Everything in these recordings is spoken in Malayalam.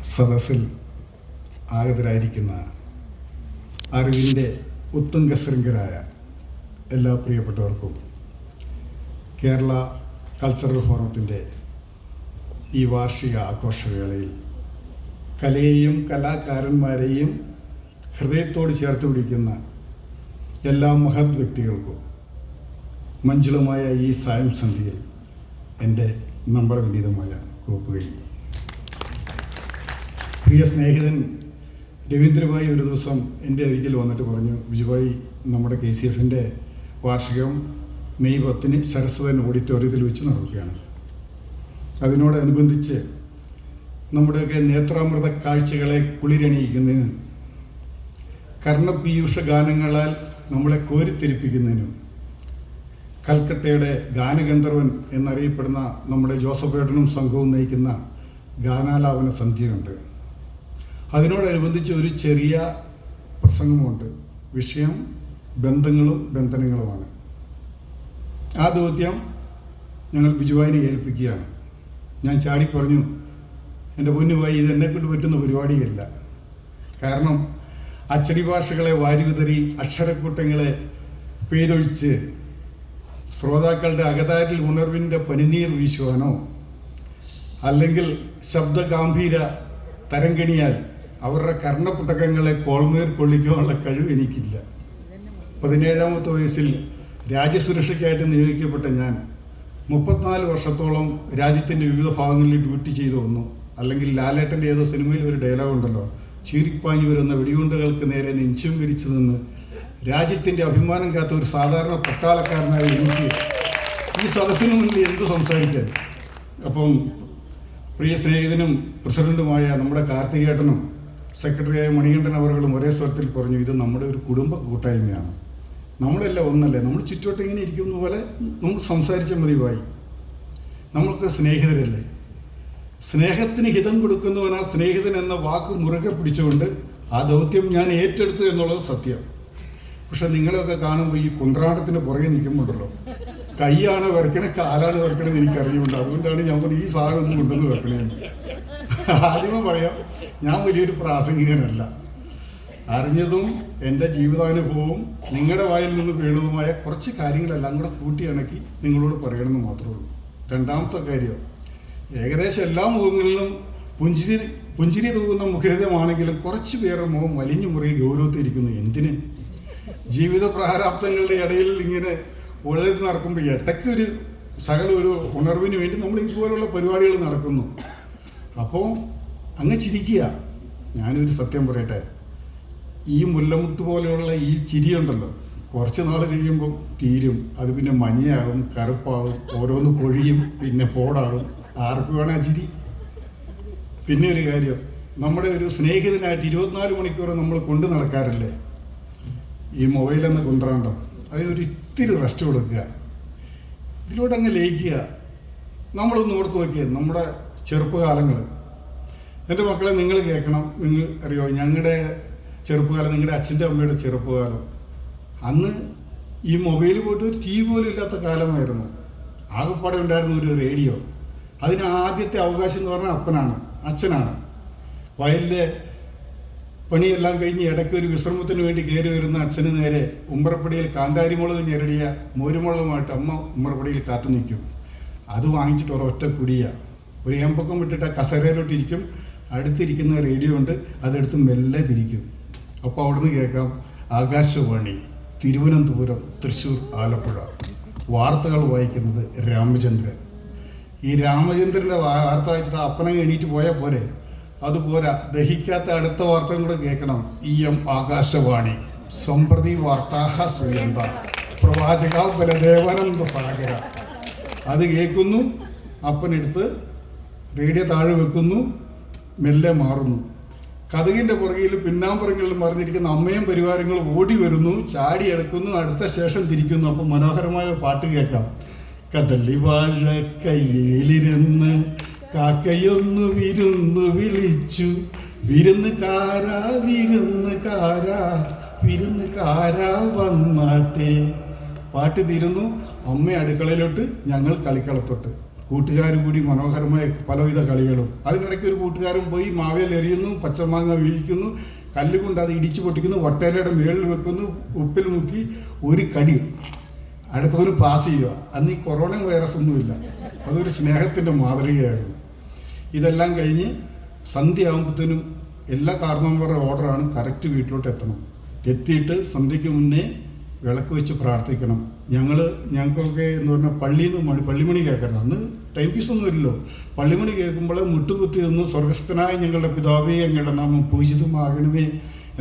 സദസ്സിൽ ആഗതരായിരിക്കുന്ന അറിവിൻ്റെ ഉത്തുംഗശൃംഖരായ എല്ലാ പ്രിയപ്പെട്ടവർക്കും കേരള കൾച്ചറൽ ഫോറത്തിൻ്റെ ഈ വാർഷിക ആഘോഷവേളയിൽ കലയെയും കലാകാരന്മാരെയും ഹൃദയത്തോട് ചേർത്ത് പിടിക്കുന്ന എല്ലാ മഹത് വ്യക്തികൾക്കും മഞ്ജുളമായ ഈ സായം സന്ധ്യയിൽ എൻ്റെ നമ്പർ വിനീതമായ കൂപ്പുകൈ. പ്രിയ സ്നേഹിതൻ രവീന്ദ്രഭായി ഒരു ദിവസം എൻ്റെ അരികിൽ വന്നിട്ട് പറഞ്ഞു, ബിജുഭായി, നമ്മുടെ KCF-ൻ്റെ വാർഷികം മെയ് 10 സരസ്വതൻ ഓഡിറ്റോറിയത്തിൽ വെച്ച് നടക്കുകയാണ്. അതിനോടനുബന്ധിച്ച് നമ്മുടെയൊക്കെ നേത്രാമൃത കാഴ്ചകളെ കുളിരണിയിക്കുന്നതിനും കർണപീയൂഷ ഗാനങ്ങളാൽ നമ്മളെ കോരിത്തെരിപ്പിക്കുന്നതിനും കൽക്കട്ടയുടെ ഗാനഗന്ധർവൻ എന്നറിയപ്പെടുന്ന നമ്മുടെ ജോസഫ് ഏട്ടനും സംഘവും നയിക്കുന്ന ഗാനാലാപന സന്ധ്യയുണ്ട്. അതിനോടനുബന്ധിച്ച് ഒരു ചെറിയ പ്രസംഗമുണ്ട്. വിഷയം ബന്ധങ്ങളും ബന്ധനങ്ങളുമാണ്. ആ ദൗത്യം ഞങ്ങൾ ബിജുവായിനെ ഏൽപ്പിക്കുകയാണ്. ഞാൻ ചാടി പറഞ്ഞു, എൻ്റെ പൊന്നുവായി, ഇത് എന്നെക്കൊണ്ട് പറ്റുന്ന പരിപാടിയല്ല. കാരണം അച്ചടി ഭാഷകളെ വാരിവിതറി അക്ഷരക്കൂട്ടങ്ങളെ പെയ്തൊഴിച്ച് ശ്രോതാക്കളുടെ അകതാരിൽ ഉണർവിൻ്റെ പനിനീർ വീശുവാനോ അല്ലെങ്കിൽ ശബ്ദഗാംഭീര തരംഗണിയാൽ അവരുടെ കർണപുട്ടകങ്ങളെ കോൾമേർ കൊള്ളിക്കാനുള്ള കഴിവ് എനിക്കില്ല. 17ാമത്തെ വയസ്സിൽ രാജ്യസുരക്ഷയ്ക്കായിട്ട് നിയോഗിക്കപ്പെട്ട ഞാൻ 34 വർഷത്തോളം രാജ്യത്തിൻ്റെ വിവിധ ഭാഗങ്ങളിൽ ഡ്യൂട്ടി ചെയ്തു വന്നു. അല്ലെങ്കിൽ ലാലേട്ടൻ്റെ ഏതോ സിനിമയിൽ ഒരു ഡയലോഗ് ഉണ്ടല്ലോ, ചീറിപ്പാഞ്ഞു വരുന്ന വെടിയുണ്ടകൾക്ക് നേരെ നെഞ്ചും വിരിച്ചു നിന്ന് രാജ്യത്തിൻ്റെ അഭിമാനം കാത്ത ഒരു സാധാരണ പട്ടാളക്കാരനായ എനിക്ക് ഈ സദസ്സിന് മുന്നിൽ എന്ത് സംസാരിക്കാൻ. അപ്പം പ്രിയ സ്നേഹിതനും പ്രസിഡൻറ്റുമായ നമ്മുടെ കാർത്തികേട്ടനും സെക്രട്ടറിയായ മണികണ്ഠൻ അവர்களுം ഒരേ സ്വരത്തിൽ പറഞ്ഞു, ഇത് നമ്മുടെ ഒരു കുടുംബ കൂട്ടായ്മയാണ്, നമ്മളെല്ലാം ഒന്നല്ലേ, നമ്മൾ ചുറ്റോട്ട് ഇങ്ങനെ ഇരിക്കുന്ന പോലെ നമ്മൾ സംസാരിച്ചാൽ മതിയായി, നമ്മൾക്ക് സ്നേഹിതരല്ലേ. സ്നേഹത്തിന് ഹിതം കൊടുക്കുന്നവനാ സ്നേഹിതൻ എന്ന വാക്ക് മുറുകെ പിടിച്ചുകൊണ്ട് ആ ദൗത്യം ഞാൻ ഏറ്റെടുത്തു എന്നുള്ളത് സത്യം. പക്ഷെ നിങ്ങളെയൊക്കെ കാണുമ്പോൾ ഈ കുന്ത്രാണ്ടത്തിന് പുറകെ നിൽക്കുമ്പോണ്ടല്ലോ, കൈയാണ് വരക്കണേ കാലാണ് വരക്കണമെന്ന് എനിക്കറിയുന്നുണ്ട്. അതുകൊണ്ടാണ് ഞാൻ പറഞ്ഞു ഈ സാധനം ഒന്നും ഉണ്ടെന്ന് വെക്കണേന്ന്. ആദ്യമേ പറയാം, ഞാൻ വലിയൊരു പ്രാസംഗികനല്ല. അറിഞ്ഞതും എൻ്റെ ജീവിതാനുഭവവും നിങ്ങളുടെ വായിൽ നിന്ന് വീണതുമായ കുറച്ച് കാര്യങ്ങളെല്ലാം കൂടെ കൂട്ടിയിണക്കി നിങ്ങളോട് പറയണമെന്ന് മാത്രമേ ഉള്ളൂ. രണ്ടാമത്തെ കാര്യം, ഏകദേശം എല്ലാ മുഖങ്ങളിലും പുഞ്ചിരി തൂകുന്ന മുഖരിതമാണെങ്കിലും കുറച്ച് പേരുടെ മുഖം വലിഞ്ഞു മുറുകെ ഗൗരവത്തിരിക്കുന്നു. എന്തിന്? ജീവിത പ്രാരാബ്ദങ്ങളുടെ ഇടയിൽ ഇങ്ങനെ ഉഴത് നടക്കുമ്പോൾ ഇടയ്ക്കൊരു ഒരു ഉണർവിന് വേണ്ടി നമ്മൾ ഇതുപോലുള്ള പരിപാടികൾ നടക്കുന്നു. അപ്പോൾ അങ്ങ് ചിരിക്കുക. ഞാനൊരു സത്യം പറയട്ടെ, ഈ മുല്ലമുട്ട് പോലെയുള്ള ഈ ചിരിയുണ്ടല്ലോ, കുറച്ച് നാൾ കഴിയുമ്പം തീരും. അത് പിന്നെ മഞ്ഞയാകും, കറുപ്പാകും, ഓരോന്ന് പൊഴിയും, പിന്നെ പോടാകും. ആർക്ക് വേണം ആ ചിരി? പിന്നെ ഒരു കാര്യം, നമ്മുടെ ഒരു സ്നേഹിതനായിട്ട് 24 മണിക്കൂർ നമ്മൾ കൊണ്ടു നടക്കാറില്ലേ ഈ മൊബൈലെന്ന കുന്ത്രാണ്ടം, അതിനൊരു ഇത്തിരി റെസ്റ്റ് കൊടുക്കുക, ഇതിലൂടെ അങ്ങ് ലയിക്കുക. നമ്മളൊന്ന് ഓർത്ത് നോക്കിയാൽ നമ്മുടെ ചെറുപ്പകാലങ്ങൾ, എൻ്റെ മക്കളെ നിങ്ങൾ കേൾക്കണം. നിങ്ങൾ അറിയോ, ഞങ്ങളുടെ ചെറുപ്പകാലം, നിങ്ങളുടെ അച്ഛൻ്റെ അമ്മയുടെ ചെറുപ്പകാലം, അന്ന് ഈ മൊബൈൽ പോയിട്ട് ഒരു TV പോലും ഇല്ലാത്ത കാലമായിരുന്നു. ആകെപ്പാടെ ഉണ്ടായിരുന്ന ഒരു റേഡിയോ. അതിന് ആദ്യത്തെ അവകാശം എന്ന് പറഞ്ഞാൽ അച്ഛനാണ്. വയലിലെ പണിയെല്ലാം കഴിഞ്ഞ് ഇടയ്ക്ക് ഒരു വിശ്രമത്തിന് വേണ്ടി കയറി വരുന്ന അച്ഛന് നേരെ ഉമ്മറപ്പടിയിൽ കാന്താരിമുളക് ഞെരടിയ മോരുമുളകുമായിട്ട് അമ്മ ഉമ്മറപ്പടിയിൽ കാത്തു നിൽക്കും. അത് വാങ്ങിച്ചിട്ട് ഒരൊറ്റ കുടിയ ഒരു ഏമ്പക്കം വിട്ടിട്ട് കസേരയിലോട്ട് ഇരിക്കും. അടുത്തിരിക്കുന്ന റേഡിയോ ഉണ്ട്, അതെടുത്ത് മെല്ലെ തിരിക്കും. അപ്പോൾ അവിടുന്ന് കേൾക്കാം ആകാശവാണി തിരുവനന്തപുരം, തൃശ്ശൂർ, ആലപ്പുഴ. വാർത്തകൾ വായിക്കുന്നത് രാമചന്ദ്രൻ. ഈ രാമചന്ദ്രൻ്റെ വാർത്ത വായിച്ചിട്ട് അപ്പനങ്ങ് എണീറ്റ് പോയാൽ പോരെ? അതുപോരാ, ദഹിക്കാത്ത അടുത്ത വാർത്തയും കൂടെ കേൾക്കണം. ആകാശവാണി സമ്പ്രതി വാർത്താഹ ശ്രീയന്ത പ്രവാചക ബലദേവാനന്ദ സാഗര. അത് കേൾക്കുന്നു, അപ്പനെടുത്ത് റേഡിയോ താഴെ വെക്കുന്നു, മെല്ലെ മാറുന്നു. കഥകിൻ്റെ പുറകിൽ പിന്നാമ്പുറങ്ങളിൽ മറിഞ്ഞിരിക്കുന്ന അമ്മയും പരിവാരങ്ങളും ഓടി വരുന്നു, ചാടി എടുക്കുന്നു, അടുത്ത സ്റ്റേഷൻ തിരിക്കുന്നു. അപ്പം മനോഹരമായ പാട്ട് കേൾക്കാം. കദളി വാഴ കയ്യിലിരുന്ന് കാക്കയൊന്നു വിരുന്നു വിളിച്ചു, വിരുന്നുകാരാ വിരുന്നുകാരാ വിരുന്നുകാരാ വന്നാട്ടെ. പാട്ട് തീരുന്നു, അമ്മ അടുക്കളയിലോട്ട്, ഞങ്ങൾ കളിക്കളത്തോട്ട്. കൂട്ടുകാരും കൂടി മനോഹരമായ പലവിധ കളികളും. അതിനിടയ്ക്ക് ഒരു കൂട്ടുകാരൻ പോയി മാവേൽ എറിയുന്നു, പച്ചമാങ്ങ വീഴിക്കുന്നു, കല്ലുകൊണ്ട് അത് ഇടിച്ചു പൊട്ടിക്കുന്നു, വട്ടയിലയുടെ മുകളിൽ വെക്കുന്നു, ഉപ്പിൽ മുക്കി ഒരു കടി അടുത്തവന് പാസ് ചെയ്യുക. അന്ന് ഈ കൊറോണ വൈറസ് ഒന്നുമില്ല. അതൊരു സ്നേഹത്തിൻ്റെ മാതൃകയായിരുന്നു. ഇതെല്ലാം കഴിഞ്ഞ് സന്ധ്യ ആകുമ്പോഴത്തേനും എല്ലാ കാരണവന്മാരുടെ ഓർഡറാണ് കറക്റ്റ് വീട്ടിലോട്ട് എത്തണം. എത്തിയിട്ട് സന്ധ്യയ്ക്ക് മുന്നേ വിളക്ക് വെച്ച് പ്രാർത്ഥിക്കണം. ഞങ്ങൾക്കൊക്കെ എന്ന് പറഞ്ഞാൽ പള്ളിമണി കേൾക്കണം. അന്ന് ടൈം പീസൊന്നും ഇല്ലല്ലോ. പള്ളിമണി കേൾക്കുമ്പോൾ മുട്ടുകുത്തി നിന്ന് സ്വർഗസ്ഥനായ ഞങ്ങളുടെ പിതാവേ ഞങ്ങളുടെ നാമം പൂജിതമാകണമേ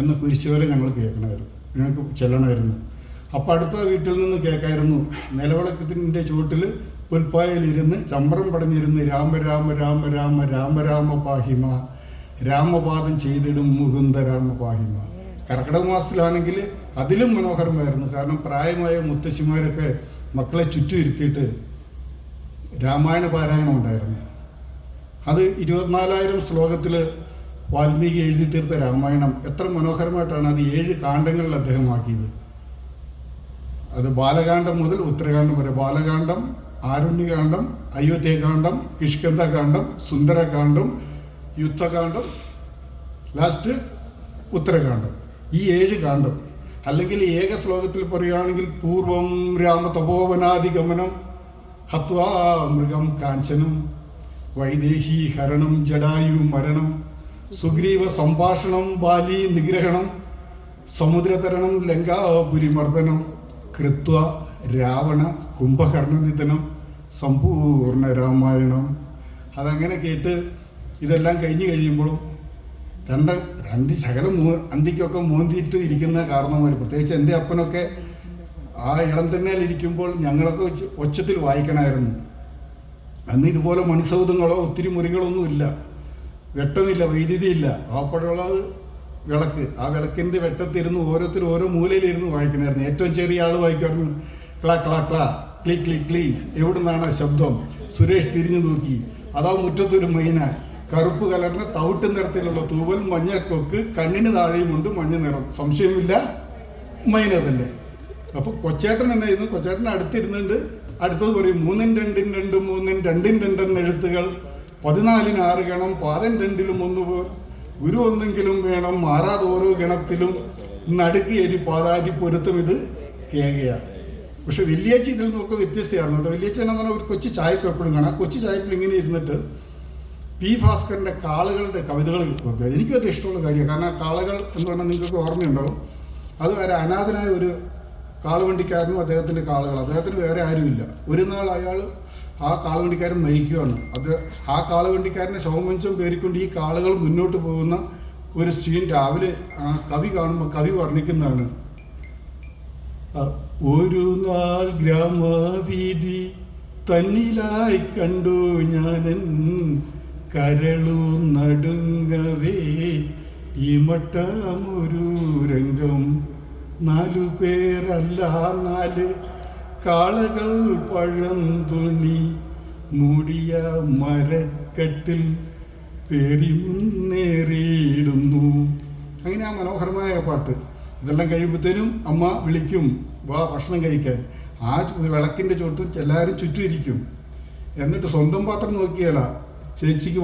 എന്ന കുരിശുവരെ ഞങ്ങൾ കേൾക്കണമായിരുന്നു, ഞങ്ങൾക്ക് ചെല്ലണമായിരുന്നു. അപ്പോൾ അടുത്ത വീട്ടിൽ നിന്ന് കേൾക്കായിരുന്നു നിലവിളക്കത്തിൻ്റെ ചുവട്ടിൽ പുൽപ്പായയിലിരുന്ന് ചമ്പ്രം പടഞ്ഞിരുന്ന് രാമ രാമ രാമ രാമ രാമ രാമ പാഹിമ രാമപാദം ചെയ്തിടും മുകുന്ദ രാമ പാഹിമ. കർക്കിടക മാസത്തിലാണെങ്കിൽ അതിലും മനോഹരമായിരുന്നു. കാരണം പ്രായമായ മുത്തശ്ശിമാരൊക്കെ മക്കളെ ചുറ്റും ഇരുത്തിയിട്ട് രാമായണ പാരായണം ഉണ്ടായിരുന്നു. അത് 24,000 ശ്ലോകത്തിൽ വാൽമീകി എഴുതി തീർത്ത രാമായണം എത്ര മനോഹരമായിട്ടാണ് അത് 7 കാണ്ഡങ്ങളിൽ അദ്ദേഹം ആക്കിയത്. അത് ബാലകാന്ഡം മുതൽ ഉത്തരകാന്ഡം വരെ. ബാലകാന്ഡം, ആരുണ്യകാന്ഡം, അയോധ്യകാന്ഡം, കിഷ്കിന്ധകാന്ഡം, സുന്ദരകാന്ഡം, യുദ്ധകാന്ഡം, ലാസ്റ്റ് ഉത്തരകാന്ഡം. ഈ 7 കാണ്ഡം. അല്ലെങ്കിൽ ഏക ശ്ലോകത്തിൽ പറയുകയാണെങ്കിൽ പൂർവം രാമ തപോവനാധിഗമനം ഹത്വാ മൃഗം കാഞ്ചനം വൈദേഹി ഹരണം ജടായു മരണം സുഗ്രീവ സംഭാഷണം ബാലി നിഗ്രഹണം സമുദ്രതരണം ലങ്കാപുരി മർദ്ദനം കൃത്വ രാവണ കുംഭകർണനിധനം സമ്പൂർണ്ണ രാമായണം. അതങ്ങനെ കേട്ട് ഇതെല്ലാം കഴിഞ്ഞ് കഴിയുമ്പോഴും രണ്ട് ശകലം അന്തിക്കൊക്കെ മോന്തിയിട്ട് ഇരിക്കുന്ന കാരണവന്മാർ, പ്രത്യേകിച്ച് എൻ്റെ അപ്പനൊക്കെ ആ ഇളം തന്നെയിലിരിക്കുമ്പോൾ ഞങ്ങളൊക്കെ ഒച്ചത്തിൽ വായിക്കണമായിരുന്നു. അന്ന് ഇതുപോലെ മണിസൗധങ്ങളോ ഒത്തിരി മുറികളൊന്നുമില്ല, വെട്ടമില്ല, വൈദ്യുതിയില്ല. അപ്പോഴുള്ളത് വിളക്ക്. ആ വിളക്കിൻ്റെ വെട്ടത്തിരുന്ന് ഓരോരുത്തരും ഓരോ മൂലയിലിരുന്ന് വായിക്കണമായിരുന്നു. ഏറ്റവും ചെറിയ ആൾ വായിക്കുമായിരുന്നു ക്ലാ ക്ലാ ക്ലാ ക്ലീ ക്ലീ ക്ലീ. എവിടെ നിന്നാണ് ശബ്ദം? സുരേഷ് തിരിഞ്ഞു നോക്കി. അതാ മുറ്റത്തൊരു മൈന, കറുപ്പ് കലർന്ന തവിട്ട് നിറത്തിലുള്ള തൂവൽ, മഞ്ഞക്കൊക്ക്, കണ്ണിന് താഴെയുമുണ്ട് മഞ്ഞ നിറം. സംശയമില്ല, മൈന തന്നെ. അപ്പോൾ കൊച്ചേട്ടൻ എന്നെ ചെയ്യുന്നു, കൊച്ചേട്ടൻ അടുത്തിരുന്നുണ്ട്. അടുത്തത് പറയും 3 2 2 3 2 2 എഴുത്തുകൾ 14 6 ഗണം പാദം 2 1 ഗുരു ഒന്നെങ്കിലും വേണം മാറാതെ ഓരോ ഗണത്തിലും നടുക്ക് എരി പാതാതി പൊരുത്തം. ഇത് കേകയാണ്. പക്ഷെ വെള്ളിയാഴ്ച ഇതിൽ നിന്നൊക്കെ വ്യത്യസ്തമായിരുന്നു കേട്ടോ. വെള്ളിയാഴ്ച എന്ന് പറഞ്ഞാൽ ഒരു കൊച്ചു ചായപ്പ് എപ്പോഴും കാണാം. കൊച്ചു ചായപ്പിൽ ഇങ്ങനെ ഇരുന്നിട്ട് പി ഭാസ്കറിൻ്റെ കാളകളുടെ കവിതകൾ കേൾക്കുക. എനിക്കത് ഇഷ്ടമുള്ള കാര്യമാണ്. കാരണം ആ കാളകൾ എന്ന് പറഞ്ഞാൽ നിങ്ങൾക്കൊക്കെ ഓർമ്മയുണ്ടാവും. അത് ഒരു അനാഥനായ ഒരു കാളുവണ്ടിക്കാരനും അദ്ദേഹത്തിൻ്റെ കാളകൾ. അദ്ദേഹത്തിന് വേറെ ആരുമില്ല. ഒരു നാൾ അയാൾ ആ കാളുവണ്ടിക്കാരൻ മരിക്കുകയാണ്. ആ കാളുവണ്ടിക്കാരനെ ശവമഞ്ചം പേരിക്കൊണ്ട് ഈ കാളുകൾ മുന്നോട്ട് പോകുന്ന ഒരു സീൻ രാവിലെ ആ കവി കാണുമ്പോൾ കവി വർണ്ണിക്കുന്നതാണ്. ഒരു നാൾ ഗ്രാമവീതി തന്നിലായി കണ്ടു ഞാനൻ കരളു നടുങ്ങവേ ഈ മട്ടമൊരു രംഗം 4 പേരല്ല 4 കാളകൾ പഴം തുണി മൂടിയ മരക്കെട്ടിൽ പേരി മുന്നേറിയിടുന്നു. അങ്ങനെ ആ മനോഹരമായ പാട്ട്. ഇതെല്ലാം കഴിയുമ്പോഴത്തേനും അമ്മ വിളിക്കും, വാ ഭക്ഷണം കഴിക്കാൻ. ആ വിളക്കിൻ്റെ ചുറ്റും എല്ലാവരും ചുറ്റും ഇരിക്കും. എന്നിട്ട് സ്വന്തം പാത്രം നോക്കിയാല ചേച്ചിക്ക്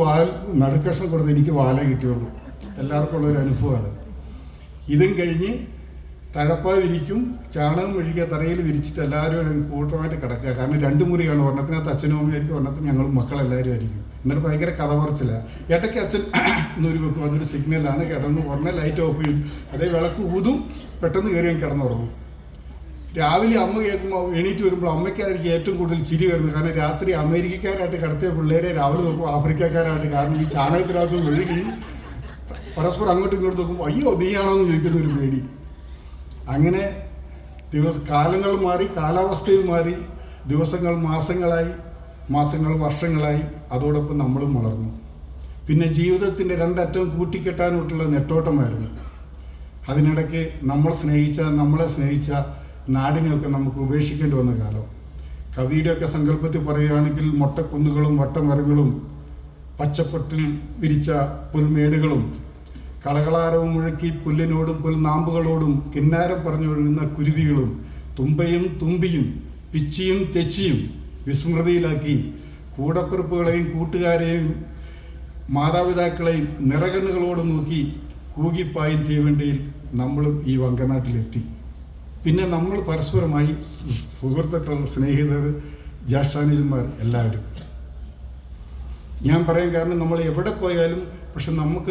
നടുക്കഷ്ണം കൊടുത്ത് എനിക്ക് വാലേ കിട്ടിയുള്ളൂ. എല്ലാവർക്കും ഉള്ളൊരു അനുഭവമാണ്. ഇതും കഴിഞ്ഞ് തഴപ്പാതിരിക്കും, ചാണകം മെഴുകിയ തറയിൽ വിരിച്ചിട്ട് എല്ലാവരും കൂട്ടമായിട്ട് കിടക്കുക. കാരണം 2 മുറിയാണ്. ഒരെണ്ണത്തിനകത്ത് അച്ഛനും അമ്മയായിരിക്കും, ഒരെണ്ണത്തിന് ഞങ്ങളും മക്കളെല്ലാവരും ആയിരിക്കും. എന്നിട്ട് ഭയങ്കര കഥ പറച്ചില്ല. ഇടയ്ക്ക് അച്ഛൻ എന്നൊരു വെക്കും, അതൊരു സിഗ്നലാണ്. കിടന്ന് ഉടനെ ലൈറ്റ് ഓഫ് ചെയ്യും, അതേ വിളക്ക് ഊതും, പെട്ടെന്ന് കയറി കിടന്നുറങ്ങും. രാവിലെ അമ്മ കേൾക്കുമ്പോൾ എണീറ്റ് വരുമ്പോൾ അമ്മയ്ക്കായിരിക്കും ഏറ്റവും കൂടുതൽ ചിരി വരുന്നത്. കാരണം രാത്രി അമേരിക്കക്കാരായിട്ട് കിടത്തിയ പിള്ളേരെ രാവിലെ നോക്കും ആഫ്രിക്കക്കാരായിട്ട്. കാരണം ഈ ചാണകത്തിനകത്ത് മെഴുകി പരസ്പരം അങ്ങോട്ടും ഇങ്ങോട്ടും നോക്കുമ്പോൾ അയ്യോ നീയാണോ എന്ന് ചോദിക്കുന്ന ഒരു പേടി. അങ്ങനെ കാലങ്ങൾ മാറി, കാലാവസ്ഥയും മാറി. ദിവസങ്ങൾ മാസങ്ങളായി, മാസങ്ങൾ വർഷങ്ങളായി. അതോടൊപ്പം നമ്മളും വളർന്നു. പിന്നെ ജീവിതത്തിൻ്റെ 2 അറ്റം കൂട്ടിക്കെട്ടാനായിട്ടുള്ള നെട്ടോട്ടമായിരുന്നു. അതിനിടയ്ക്ക് നമ്മളെ സ്നേഹിച്ച നാടിനെയൊക്കെ നമുക്ക് ഉപേക്ഷിക്കേണ്ടി വന്ന കാലം. കവിയുടെയൊക്കെ സങ്കല്പത്തിൽ പറയുകയാണെങ്കിൽ മൊട്ടക്കുന്നുകളും വട്ടമരങ്ങളും പച്ചപ്പട്ടിൽ വിരിച്ച പുൽമേടുകളും കളകളാരവും മുഴക്കി പുല്ലിനോടും പുൽനാമ്പുകളോടും കിന്നാരം പറഞ്ഞൊഴുകുന്ന കുരുവികളും തുമ്പയും തുമ്പിയും പിച്ചിയും തെച്ചിയും വിസ്മൃതിയിലാക്കി കൂടപ്പിറപ്പുകളെയും കൂട്ടുകാരെയും മാതാപിതാക്കളെയും നിറകണ്ണുകളോട് നോക്കി കൂകിപ്പായും തീവണ്ടിയിൽ നമ്മളും ഈ വങ്കനാട്ടിലെത്തി. പിന്നെ നമ്മൾ പരസ്പരമായി സുഹൃത്തുക്കൾ, സ്നേഹിതർ, ജ്യേഷ്ഠാനുജന്മാർ എല്ലാവരും. ഞാൻ പറയാൻ കാരണം നമ്മൾ എവിടെ പോയാലും പക്ഷെ നമുക്ക്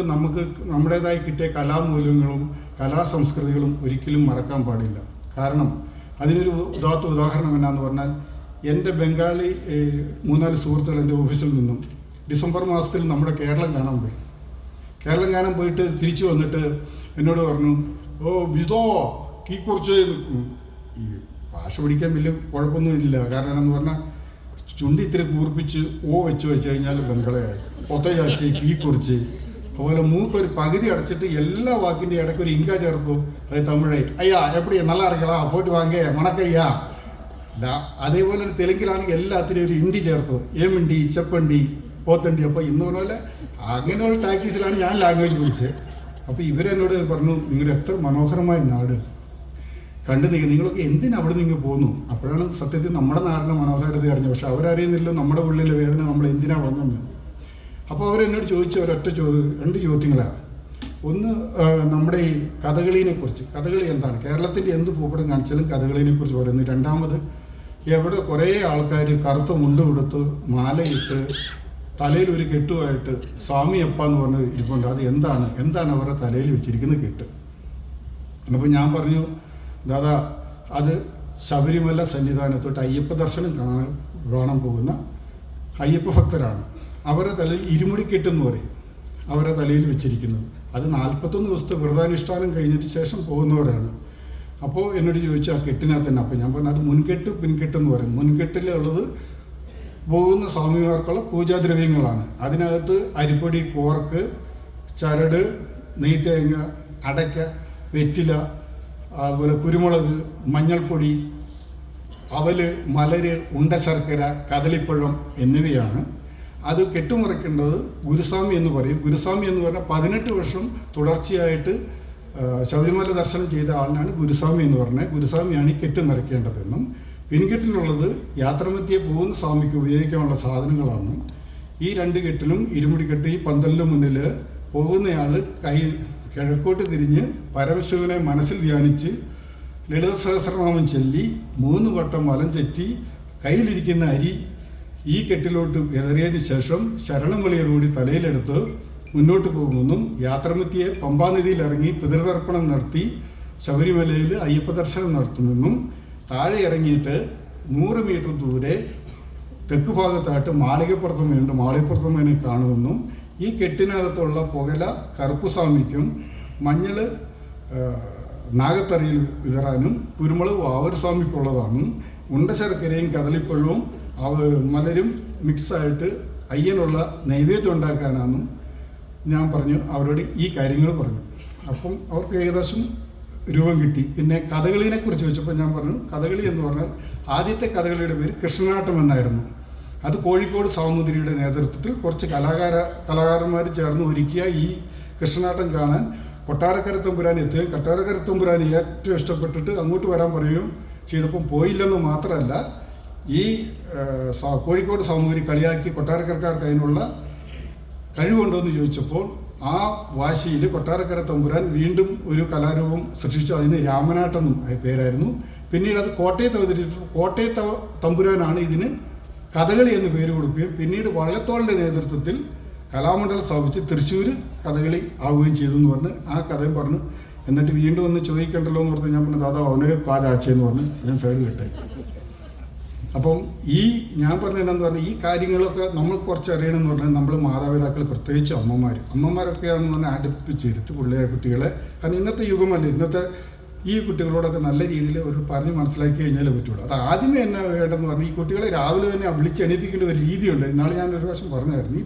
നമ്മുടേതായി കിട്ടിയ കലാമൂല്യങ്ങളും കലാസംസ്കൃതികളും ഒരിക്കലും മറക്കാൻ പാടില്ല. കാരണം അതിനൊരു ഉദാഹരണം എന്നാന്ന് പറഞ്ഞാൽ, എൻ്റെ ബംഗാളി 3-4 സുഹൃത്തുക്കൾ എൻ്റെ ഓഫീസിൽ നിന്നും ഡിസംബർ മാസത്തിൽ നമ്മുടെ കേരളം കാണാൻ പോയി. കേരളം കാണാൻ പോയിട്ട് തിരിച്ചു വന്നിട്ട് എന്നോട് പറഞ്ഞു, ഓ വിതോ കീ കുറിച്ച്. ഈ ഭാഷ പഠിക്കാൻ വലിയ കുഴപ്പമൊന്നുമില്ല. കാരണം എന്ന് പറഞ്ഞാൽ ചുണ്ടി ഇത്തിരി കൂർപ്പിച്ച് വെച്ച് കഴിഞ്ഞാൽ ബംഗളയായി. പൊത്ത ചാച്ച് കീ കുറിച്ച്. അതുപോലെ മൂക്കൊരു പകുതി അടച്ചിട്ട് എല്ലാ വാക്കിൻ്റെ ഇടയ്ക്ക് ഒരു ഇങ്ക ചേർത്തു. അത് തമിഴായി. അയ്യാ എപ്പടി നല്ല ഇറക്കണം, പോയിട്ട് വാങ്ങേ മണക്കയ്യാ. അതേപോലെ ഒരു തെലുങ്കിലാണെങ്കിൽ എല്ലാത്തിനും ഒരു ഇണ്ടി ചേർത്തു. ഏമിണ്ടി, ചെപ്പണ്ടി, പോത്തണ്ടി. അപ്പോൾ ഇന്ന് പറഞ്ഞ പോലെ അങ്ങനെയുള്ള ടാക്ടീസിലാണ് ഞാൻ ലാംഗ്വേജ് പഠിച്ചത്. അപ്പോൾ ഇവരെന്നോട് പറഞ്ഞു, നിങ്ങളുടെ എത്ര മനോഹരമായ നാട് കണ്ടു നിങ്ങളൊക്കെ എന്തിനാ അവിടെ നിന്ന് പോകുന്നു. അപ്പോഴാണ് സത്യത്തിൽ നമ്മുടെ നാടിൻ്റെ മനോഹാരിത അറിഞ്ഞത്. പക്ഷെ അവരറിയുന്നില്ല നമ്മുടെ ഉള്ളിലെ വേദന നമ്മൾ എന്തിനാ വന്നെന്ന്. അപ്പോൾ അവരെന്നോട് ചോദിച്ച ഒരൊറ്റ 2 ചോദ്യങ്ങളാണ്. ഒന്ന് നമ്മുടെ ഈ കഥകളിനെക്കുറിച്ച്. കഥകളി എന്താണ്, കേരളത്തിൻ്റെ എന്ത് ഭൂപടം കാണിച്ചാലും കഥകളിനെക്കുറിച്ച് പറയുന്നു. രണ്ടാമത്, എവിടെ കുറേ ആൾക്കാർ കറുത്ത മുണ്ട് കൊടുത്ത് മാലയിട്ട് തലയിൽ ഒരു കെട്ടുമായിട്ട് സ്വാമിയപ്പ എന്ന് പറഞ്ഞ് ഇരിപ്പുണ്ട്. അത് എന്താണ് അവരുടെ തലയിൽ വെച്ചിരിക്കുന്ന കെട്ട്. അപ്പോൾ ഞാൻ പറഞ്ഞു, ദാദാ അത് ശബരിമല സന്നിധാനത്തോട്ട് അയ്യപ്പ ദർശനം കാണാൻ പോകുന്ന അയ്യപ്പ ഭക്തരാണ്. അവരുടെ തലയിൽ ഇരുമുടിക്കെട്ടെന്ന് പറയും, അവരുടെ തലയിൽ വെച്ചിരിക്കുന്നത്. അത് 41 ദിവസത്തെ വ്രതാനുഷ്ഠാനം കഴിഞ്ഞതിന് ശേഷം പോകുന്നവരാണ്. അപ്പോൾ എന്നോട് ചോദിച്ചു ആ കെട്ടിനകത്ത് തന്നെ. അപ്പോൾ ഞാൻ പറഞ്ഞു, അത് മുൻകെട്ട് പിൻകെട്ടെന്ന് പറയും. മുൻകെട്ടിലുള്ളത് പോകുന്ന സ്വാമിമാർക്കുള്ള പൂജാദ്രവ്യങ്ങളാണ്. അതിനകത്ത് അരിപ്പൊടി, കോർക്ക്, ചരട്, നെയ്ത്തേങ്ങ, അടയ്ക്ക, വെറ്റില, അതുപോലെ കുരുമുളക്, മഞ്ഞൾപ്പൊടി, അവല്, മലര്, ഉണ്ടശർക്കര, കദളിപ്പഴം എന്നിവയാണ്. അത് കെട്ടുമുറയ്ക്കേണ്ടത് ഗുരുസ്വാമി എന്ന് പറയും. ഗുരുസ്വാമി എന്ന് പറഞ്ഞാൽ 18 വർഷം തുടർച്ചയായിട്ട് ശബരിമല ദർശനം ചെയ്ത ആളിനാണ് ഗുരുസ്വാമി എന്ന് പറഞ്ഞത്. ഗുരുസ്വാമിയാണ് ഈ കെട്ട് നിറയ്ക്കേണ്ടതെന്നും പിൻകെട്ടിലുള്ളത് യാത്രമധ്യേ പോകുന്ന സ്വാമിക്ക് ഉപയോഗിക്കാനുള്ള സാധനങ്ങളാണെന്നും ഈ 2 കെട്ടിലും ഇരുമുടിക്കെട്ട് ഈ പന്തലിന് മുന്നിൽ പോകുന്നയാൾ കിഴക്കോട്ട് തിരിഞ്ഞ് പരമശിവനെ മനസ്സിൽ ധ്യാനിച്ച് ലളിത സഹസ്രനാമം ചൊല്ലി 3 വട്ടം വലം ചുറ്റി കയ്യിലിരിക്കുന്ന അരി ഈ കെട്ടിലോട്ട് എറിയതിന് ശേഷം ശരണമളിയോടുകൂടി തലയിലെടുത്ത് മുന്നോട്ട് പോകുമെന്നും യാത്രമധ്യേ പമ്പാനദിയിൽ ഇറങ്ങി പിതൃതർപ്പണം നടത്തി ശബരിമലയിൽ അയ്യപ്പ ദർശനം നടത്തുമെന്നും താഴെ ഇറങ്ങിയിട്ട് 100 മീറ്റർ ദൂരെ തെക്ക് ഭാഗത്തായിട്ട് മാളികപ്പുറത്തമ്മയുണ്ട്, മാളികപ്പുറത്തമ്മേനെ കാണുമെന്നും ഈ കെട്ടിനകത്തുള്ള പുകല കറുപ്പുസ്വാമിക്കും മഞ്ഞൾ നാഗത്തറയിൽ വിതറാനും കുരുമുളക് വാവൂർസ്വാമിക്കുള്ളതാണെന്നും ഉണ്ടശർക്കരയും കദളിപ്പഴവും മലരും മിക്സായിട്ട് അയ്യനുള്ള നൈവേദ്യം ഉണ്ടാക്കാനാണെന്നും ഞാൻ പറഞ്ഞു. അവരോട് ഈ കാര്യങ്ങൾ പറഞ്ഞു. അപ്പം അവർക്ക് ഏകദേശം രൂപം കിട്ടി. പിന്നെ കഥകളിനെക്കുറിച്ച് ചോദിച്ചപ്പോൾ ഞാൻ പറഞ്ഞു, കഥകളി എന്ന് പറഞ്ഞാൽ ആദ്യത്തെ കഥകളിയുടെ പേര് കൃഷ്ണനാട്ടം എന്നായിരുന്നു. അത് കോഴിക്കോട് സാമൂതിരിയുടെ നേതൃത്വത്തിൽ കുറച്ച് കലാകാരന്മാർ ചേർന്ന് ഒരുക്കിയ ഈ കൃഷ്ണനാട്ടം കാണാൻ കൊട്ടാരക്കര തമ്പുരാൻ എത്തുകയും കൊട്ടാരക്കര തമ്പുരാൻ ഏറ്റവും ഇഷ്ടപ്പെട്ടിട്ട് അങ്ങോട്ട് വരാൻ പറയുകയും ചെയ്തപ്പം പോയില്ലെന്ന് മാത്രമല്ല, ഈ കോഴിക്കോട് സാമൂതിരി കളിയാക്കി കൊട്ടാരക്കരക്കാർക്ക് അതിനുള്ള കഴിവുണ്ടോ എന്ന് ചോദിച്ചപ്പോൾ ആ വാശിയിൽ കൊട്ടാരക്കര തമ്പുരാൻ വീണ്ടും ഒരു കലാരൂപം സൃഷ്ടിച്ചു. അതിന് രാമനാട്ടെന്നും പേരായിരുന്നു. പിന്നീട് അത് കോട്ടയത്ത് അവതരിപ്പിച്ചു. കോട്ടയത്തെ തമ്പുരാനാണ് ഇതിന് കഥകളി എന്ന് പേര് കൊടുക്കുകയും പിന്നീട് വള്ളത്തോളിൻ്റെ നേതൃത്വത്തിൽ കലാമണ്ഡലം സ്ഥാപിച്ച് തൃശ്ശൂർ കഥകളി ആവുകയും ചെയ്തു എന്ന് പറഞ്ഞ് ആ കഥയും പറഞ്ഞു. എന്നിട്ട് വീണ്ടും ഒന്ന് ചോദിക്കണ്ടല്ലോ എന്ന് പറഞ്ഞ് ഞാൻ പറഞ്ഞു, ദാദാ അവനെ കാജാച്ചെന്ന് പറഞ്ഞ് ഞാൻ സൈഡ് കിട്ടെ. അപ്പം ഈ ഞാൻ പറഞ്ഞ എന്താണെന്ന് പറഞ്ഞാൽ ഈ കാര്യങ്ങളൊക്കെ നമ്മൾ കുറച്ച് അറിയണമെന്ന് പറഞ്ഞാൽ നമ്മൾ മാതാപിതാക്കൾ, പ്രത്യേകിച്ച് അമ്മമാരൊക്കെയാണെന്ന് പറഞ്ഞാൽ അടുപ്പിച്ചിരുത്ത് പിള്ളേരെ കുട്ടികളെ. കാരണം ഇന്നത്തെ യുഗമല്ല, ഇന്നത്തെ ഈ കുട്ടികളോടൊക്കെ നല്ല രീതിയിൽ ഒരു പറഞ്ഞ് മനസ്സിലാക്കി കഴിഞ്ഞാലേ പറ്റുള്ളൂ. അത് ആദ്യമേ എന്നാ വേണ്ടതെന്ന് പറഞ്ഞാൽ ഈ കുട്ടികളെ രാവിലെ തന്നെ വിളിച്ചെണീപ്പിക്കേണ്ട ഒരു രീതിയുണ്ട്. ഇന്നാളെ ഞാൻ ഒരു പ്രാവശ്യം പറഞ്ഞായിരുന്നു, ഈ